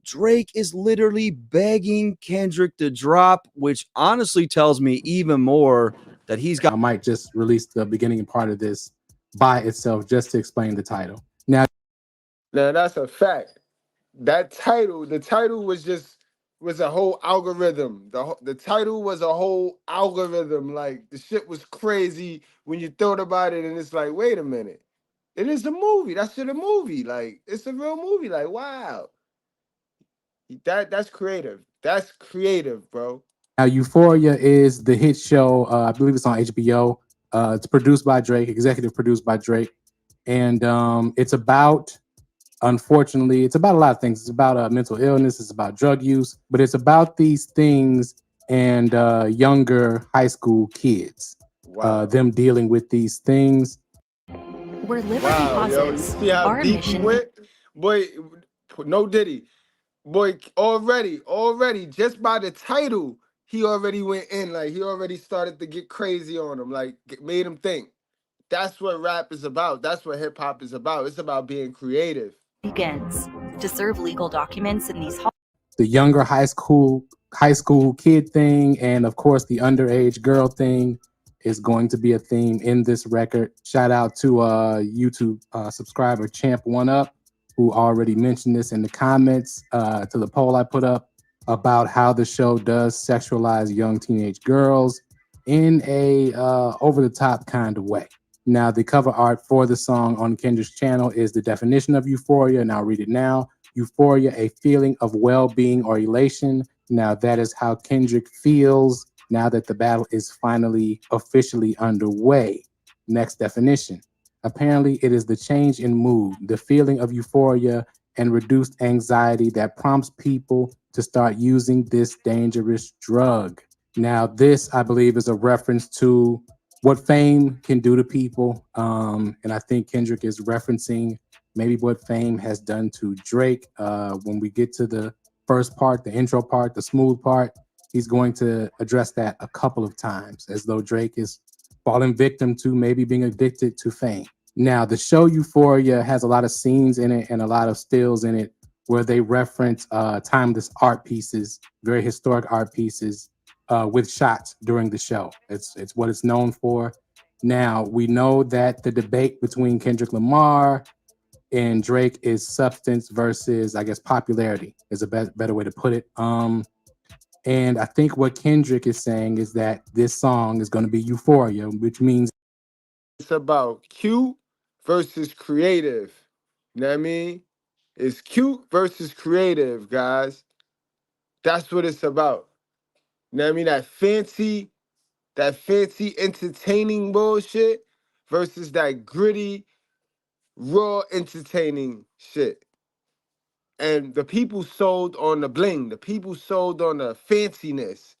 Drake is literally begging Kendrick to drop, which honestly tells me even more that he's got. I might just release the beginning part of this by itself just to explain the title. Now that's a fact. That title, the title was a whole algorithm. The title was a whole algorithm. Like, the shit was crazy when you thought about it, and it's like, wait a minute. It is a movie. That shit a movie. Like, it's a real movie. Like, wow. That's creative. That's creative, bro. Now, Euphoria is the hit show. I believe it's on HBO. It's produced by Drake, executive produced by Drake. And it's about, unfortunately, it's about a lot of things. It's about mental illness. It's about drug use. But it's about these things and younger high school kids. Wow. Them dealing with these things. We're Liberty Pauses. You see how Our deep mission. he went? Boy, no diddy. Boy, already, just by the title, he already went in. Like, he already started to get crazy on him. Like, made him think. That's what rap is about. That's what hip hop is about. It's about being creative. Begins to serve legal documents in these halls. The younger high school kid thing, and of course the underage girl thing, is going to be a theme in this record. Shout out to YouTube subscriber Champ1Up, who already mentioned this in the comments to the poll I put up about how the show does sexualize young teenage girls in a over-the-top kind of way. Now, the cover art for the song on Kendrick's channel is the definition of euphoria, and I'll read it now. Euphoria, a feeling of well-being or elation. Now, that is how Kendrick feels now that the battle is finally officially underway. Next definition. Apparently, it is the change in mood, the feeling of euphoria and reduced anxiety that prompts people to start using this dangerous drug. Now, this, I believe, is a reference to what fame can do to people. And I think Kendrick is referencing maybe what fame has done to Drake. When we get to the first part, the intro part, the smooth part, he's going to address that a couple of times, as though Drake is falling victim to maybe being addicted to fame. Now, the show Euphoria has a lot of scenes in it and a lot of stills in it where they reference timeless art pieces, very historic art pieces, with shots during the show. It's what it's known for. Now, we know that the debate between Kendrick Lamar and Drake is substance versus, I guess, popularity is a better way to put it. And I think what Kendrick is saying is that this song is going to be Euphoria, which means it's about cute versus creative. You know what I mean? It's cute versus creative, guys. That's what it's about. You know what I mean? That fancy entertaining bullshit versus that gritty, raw entertaining shit. And the people sold on the bling. The people sold on the fanciness.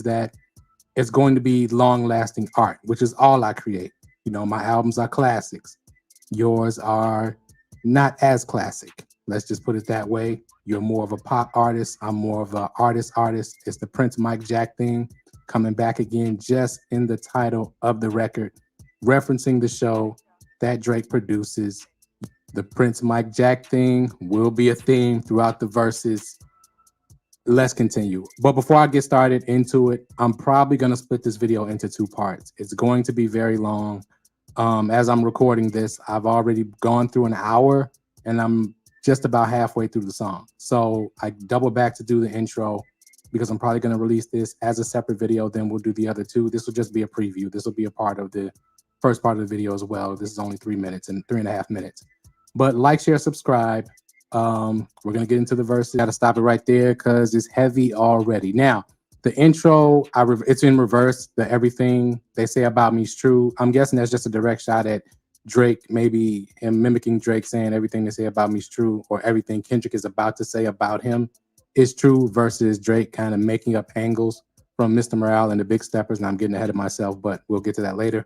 that it's going to be long-lasting art, which is all I create. You know, my albums are classics. Yours are not as classic. Let's just put it that way. You're more of a pop artist. I'm more of an artist. It's the Prince Mike Jack thing coming back again, just in the title of the record, referencing the show that Drake produces. The Prince Mike Jack thing will be a theme throughout the verses. Let's continue. But before I get started into it, I'm probably going to split this video into two parts. It's going to be very long. As I'm recording this, I've already gone through an hour and I'm just about halfway through the song. So I double back to do the intro because I'm probably going to release this as a separate video. Then we'll do the other two. This will just be a preview. This will be a part of the first part of the video as well. This is only 3 minutes and 3.5 minutes. But like, share, subscribe. We're going to get into the verses. Got to stop it right there because it's heavy already. Now, the intro, it's in reverse. The everything they say about me is true. I'm guessing that's just a direct shot at Drake, maybe him mimicking Drake saying everything they say about me is true, or everything Kendrick is about to say about him is true, versus Drake kind of making up angles from Mr. Morale and the Big Steppers. And I'm getting ahead of myself, but we'll get to that later.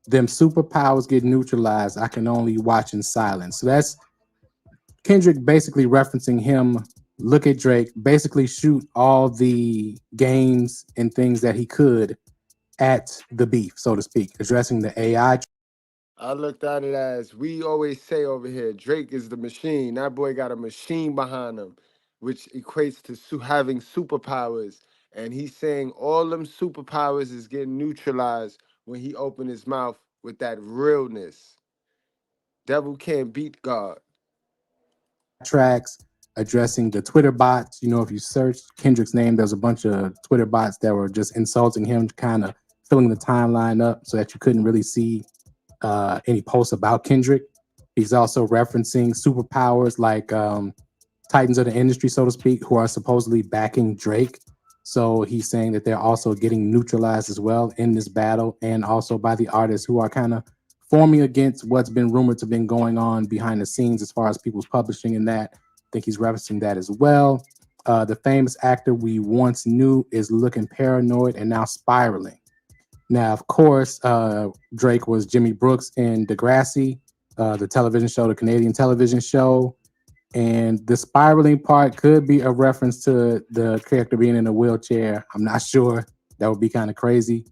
Them superpowers get neutralized. I can only watch in silence. So that's Kendrick basically referencing him. Look at Drake, basically shoot all the games and things that he could at the beef, so to speak, addressing the AI. I looked at it as, we always say over here, Drake is the machine. That boy got a machine behind him, which equates to having superpowers. And he's saying all them superpowers is getting neutralized when he opened his mouth with that realness. Devil can't beat God. Tracks addressing the Twitter bots. You know, if you search Kendrick's name, there's a bunch of Twitter bots that were just insulting him, kind of filling the timeline up so that you couldn't really see any posts about Kendrick. He's also referencing superpowers like titans of the industry, so to speak, who are supposedly backing Drake. So he's saying that they're also getting neutralized as well in this battle, and also by the artists who are kind of forming against what's been rumored to have been going on behind the scenes as far as people's publishing and that. I think he's referencing that as well. The famous actor we once knew is looking paranoid and now spiraling. Now, of course, Drake was Jimmy Brooks in Degrassi, the television show, the Canadian television show. And the spiraling part could be a reference to the character being in a wheelchair. I'm not sure. That would be kind of crazy.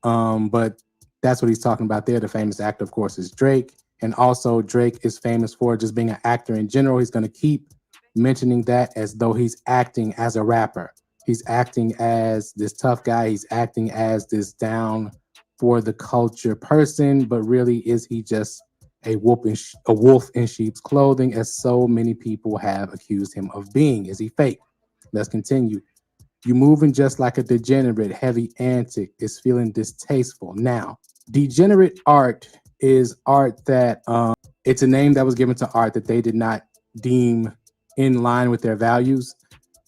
But that's what he's talking about there. The famous actor, of course, is Drake. And also Drake is famous for just being an actor in general. He's going to keep mentioning that as though he's acting as a rapper. He's acting as this tough guy. He's acting as this down for the culture person. But really, is he just a wolf in sheep's clothing, as so many people have accused him of being? Is he fake? Let's continue. You moving just like a degenerate, heavy antic is feeling distasteful. Now, degenerate art is art that it's a name that was given to art that they did not deem in line with their values.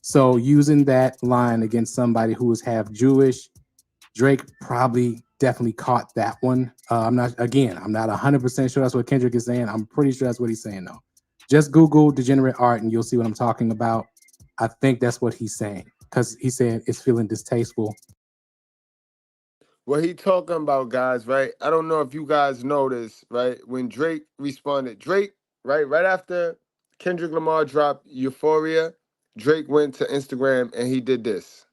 So using that line against somebody who is half Jewish, Drake probably definitely caught that one. I'm not 100% sure that's what Kendrick is saying. I'm pretty sure that's what he's saying though. Just Google degenerate art and you'll see what I'm talking about. I think that's what he's saying because he's saying it's feeling distasteful. What he talking about, guys, right? I don't know if you guys know this, right? When Drake responded, right after Kendrick Lamar dropped Euphoria, Drake went to Instagram and he did this.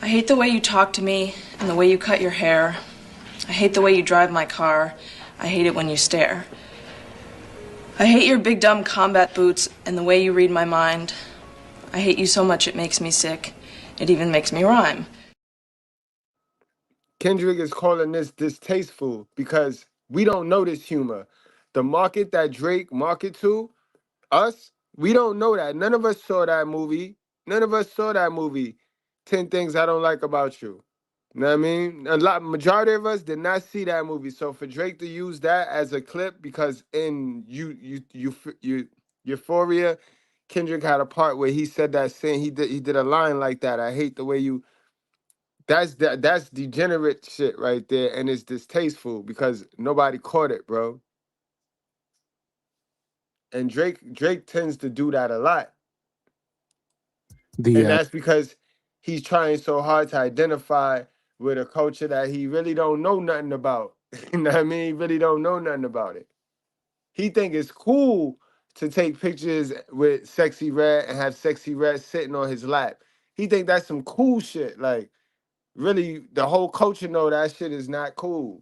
I hate the way you talk to me and the way you cut your hair. I hate the way you drive my car. I hate it when you stare. I hate your big dumb combat boots and the way you read my mind. I hate you so much it makes me sick. It even makes me rhyme. Kendrick is calling this distasteful because we don't know this humor. The market that Drake market to, us, we don't know that. None of us saw that movie. 10 Things I Don't Like About You. You know what I mean? Majority of us did not see that movie. So for Drake to use that as a clip, because in Euphoria, Kendrick had a part where he said that saying he did a line like that. I hate the way you. That's degenerate shit right there, and it's distasteful because nobody caught it, bro. And Drake tends to do that a lot. And that's because he's trying so hard to identify with a culture that he really don't know nothing about. You know what I mean? He really don't know nothing about it. He think it's cool to take pictures with Sexy Red and have Sexy Red sitting on his lap. He think that's some cool shit. Like, really, the whole culture know that shit is not cool.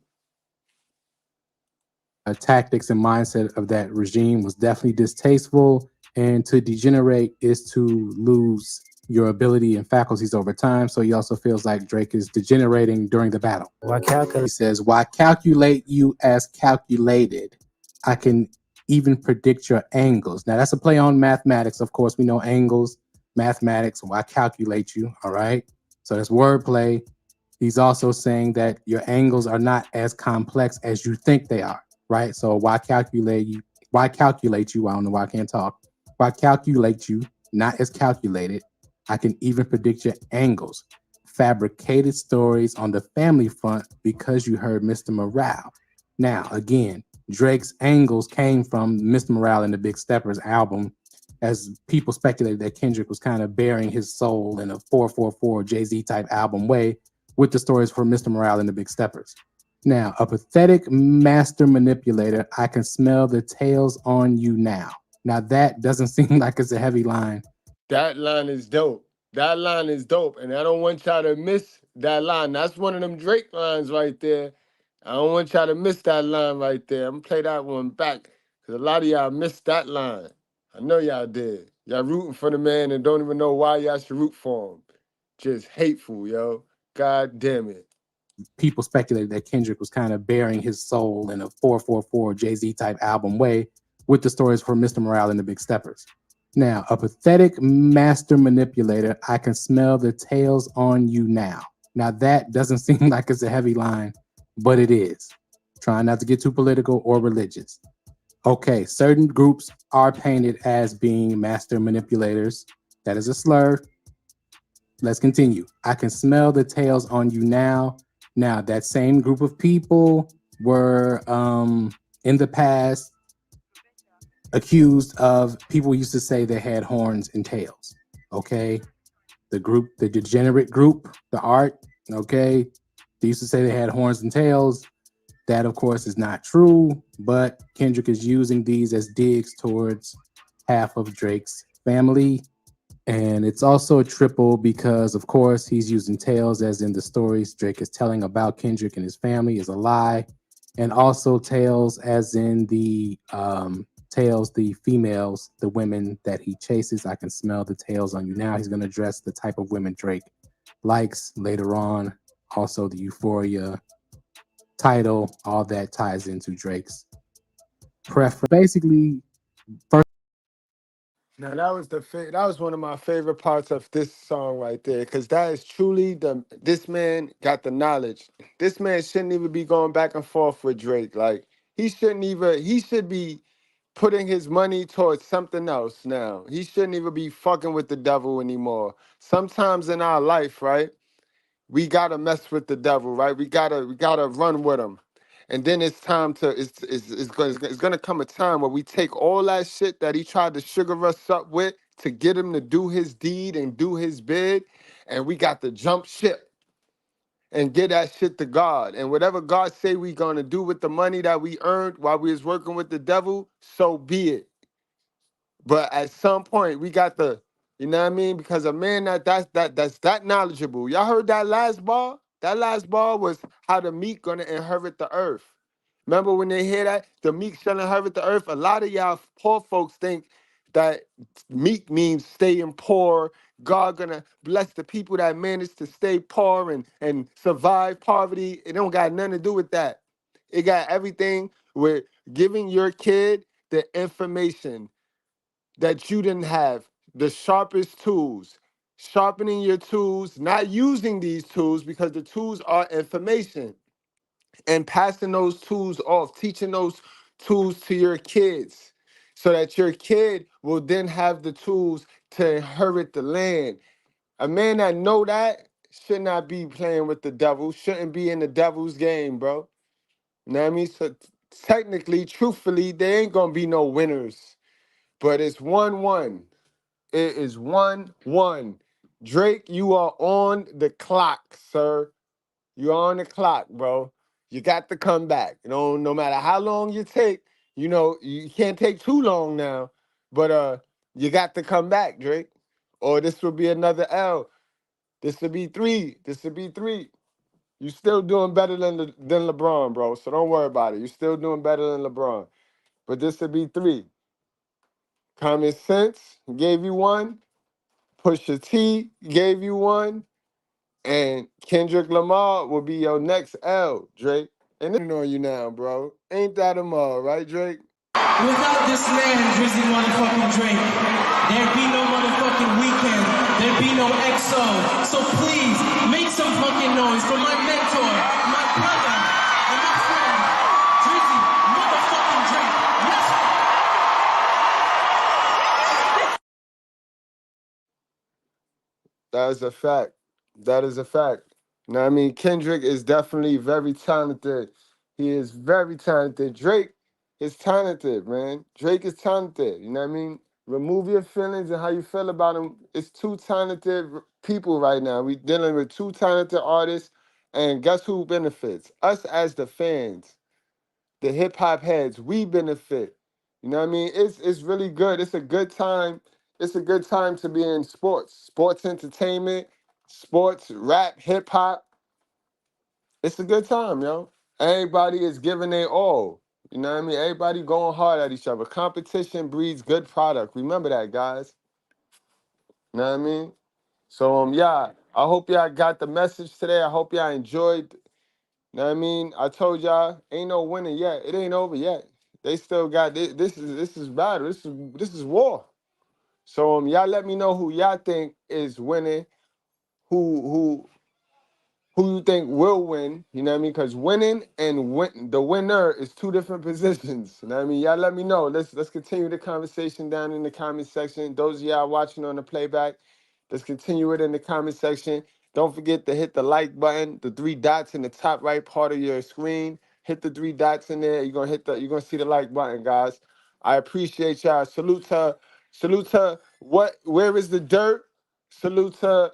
Tactics and mindset of that regime was definitely distasteful, and to degenerate is to lose your ability and faculties over time. So he also feels like Drake is degenerating during the battle. He says, why calculate you as calculated? I can even predict your angles. Now that's a play on mathematics. Of course, we know angles, mathematics, why calculate you, all right? So that's wordplay. He's also saying that your angles are not as complex as you think they are. Right? So why calculate you? I don't know why I can't talk. Why calculate you, not as calculated? I can even predict your angles. Fabricated stories on the family front because you heard Mr. Morale. Now, again, Drake's angles came from Mr. Morale and the Big Steppers album, as people speculated that Kendrick was kind of bearing his soul in a 444 Jay-Z type album way with the stories for Mr. Morale and the Big Steppers. Now, a pathetic master manipulator, I can smell the tails on you now. Now, that doesn't seem like it's a heavy line. That line is dope. And I don't want y'all to miss that line. That's one of them Drake lines right there. I don't want y'all to miss that line right there. I'm going to play that one back because a lot of y'all missed that line. I know y'all did. Y'all rooting for the man and don't even know why y'all should root for him. Just hateful, yo. God damn it. People speculated that Kendrick was kind of bearing his soul in a 444 Jay-Z type album way with the stories for Mr. Morale and the Big Steppers. Now, a pathetic master manipulator, I can smell the tails on you now. Now, that doesn't seem like it's a heavy line, but it is. Trying not to get too political or religious. Okay, certain groups are painted as being master manipulators. That is a slur. Let's continue. I can smell the tails on you now. Now, that same group of people were in the past accused of, people used to say they had horns and tails. Okay. The degenerate group, the art, okay. They used to say they had horns and tails. That, of course, is not true, but Kendrick is using these as digs towards half of Drake's family. And it's also a triple because, of course, he's using tales as in the stories Drake is telling about Kendrick and his family is a lie. And also tales as in the tales, the females, the women that he chases. I can smell the tails on you now. He's going to address the type of women Drake likes later on. Also the Euphoria title, all that ties into Drake's preference. Basically, first. Now that was one of my favorite parts of this song right there, because that is truly this man got the knowledge. This man shouldn't even be going back and forth with Drake. Like he should be putting his money towards something else now. He shouldn't even be fucking with the devil anymore. Sometimes in our life, right? we gotta mess with the devil, right? We gotta run with him. And then it's time to it's gonna come a time where we take all that shit that he tried to sugar us up with to get him to do his deed and do his bid, and we got to jump ship and get that shit to God. And whatever God say we gonna do with the money that we earned while we was working with the devil, so be it. But at some point, we got to, you know what I mean? Because a man that's that knowledgeable. Y'all heard that last bar? That last bar was how the meek gonna inherit the earth. Remember when they hear that? The meek shall inherit the earth. A lot of y'all poor folks think that meek means staying poor. God gonna bless the people that manage to stay poor and survive poverty. It don't got nothing to do with that. It got everything with giving your kid the information that you didn't have, the sharpest tools, sharpening your tools, not using these tools because the tools are information, and passing those tools off, teaching those tools to your kids so that your kid will then have the tools to inherit the land. A man that know that should not be playing with the devil, shouldn't be in the devil's game, bro. You know what I mean? So technically, truthfully, there ain't gonna be no winners, but it's 1-1. It is 1-1. Drake, you are on the clock, sir. You're on the clock, bro. You got to come back. You know, no matter how long you take, you know, you can't take too long now. But you got to come back, Drake. Or this will be another L. This will be 3. This will be 3. You still doing better than LeBron, bro. So don't worry about it. You're still doing better than LeBron. But this will be 3. Common Sense gave you 1. Pusha T gave you 1, and Kendrick Lamar will be your next L, Drake. And then on you now, bro. Ain't that a mug, right, Drake? Without this man, Drizzy motherfucking Drake, there'd be no motherfucking weekend. There'd be no EXO. So please, make some fucking noise for my mentor, my brother, and my friend, Drizzy motherfucking Drake. Let's go. That is a fact. That is a fact. You know what I mean? Kendrick is definitely very talented. He is very talented. Drake is talented, man. Drake is talented. You know what I mean? Remove your feelings and how you feel about him. It's 2 talented people right now. We dealing with 2 talented artists. And guess who benefits? Us as the fans, the hip hop heads, we benefit. You know what I mean? It's really good. It's a good time. It's a good time to be in sports entertainment, sports, rap, hip hop. It's a good time, yo. Everybody is giving their all. You know what I mean? Everybody going hard at each other. Competition breeds good product. Remember that, guys. You know what I mean? So yeah, I hope y'all got the message today. I hope y'all enjoyed. You know what I mean? I told y'all, ain't no winning yet. It ain't over yet. They still got this is battle. This is war. So y'all let me know who y'all think is winning, who you think will win. You know what I mean? Because winning and the winner is 2 different positions. You know what I mean? Y'all let me know. Let's continue the conversation down in the comment section. Those of y'all watching on the playback, let's continue it in the comment section. Don't forget to hit the like button, the 3 dots in the top right part of your screen. Hit the 3 dots in there. You're gonna see the like button, guys. I appreciate y'all. Salute to where is the dirt? Salute to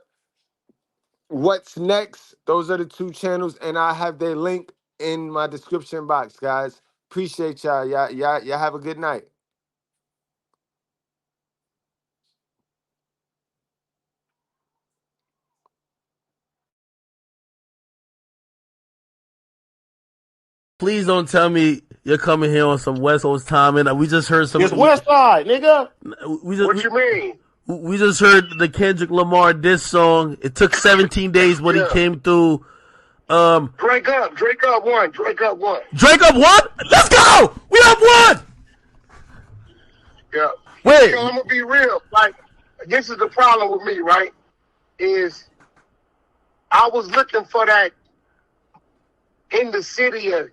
What's Next. Those are the 2 channels, and I have their link in my description box, guys. Appreciate y'all. Y'all have a good night. Please don't tell me you're coming here on some West Coast timing. We just heard some. It's West Side, nigga. What you mean? We just heard the Kendrick Lamar diss song. It took 17 days, but he came through. Drake up one. Drake up one? Let's go! We up 1! Yeah. Wait. So I'm gonna be real. Like, this is the problem with me, right? Is I was looking for that in the city of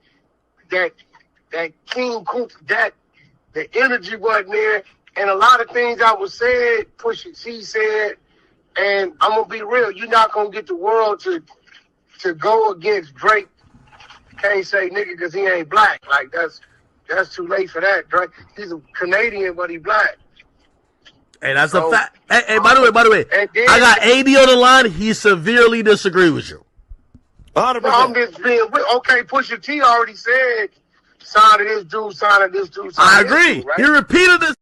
that King Coop, that the energy wasn't there, and a lot of things I was said, Pusha T said, and I'm gonna be real. You're not gonna get the world to to go against Drake, can't say nigga because he ain't black. Like that's too late for that. Drake, he's a Canadian, but he black. Hey, that's a fact. Hey, by the way, I got AD on the line. He severely disagree with you. 100%. No, I'm just being okay. Pusha T already said, sign to this dude, sign to this dude. I agree. Dude, right? He repeated this.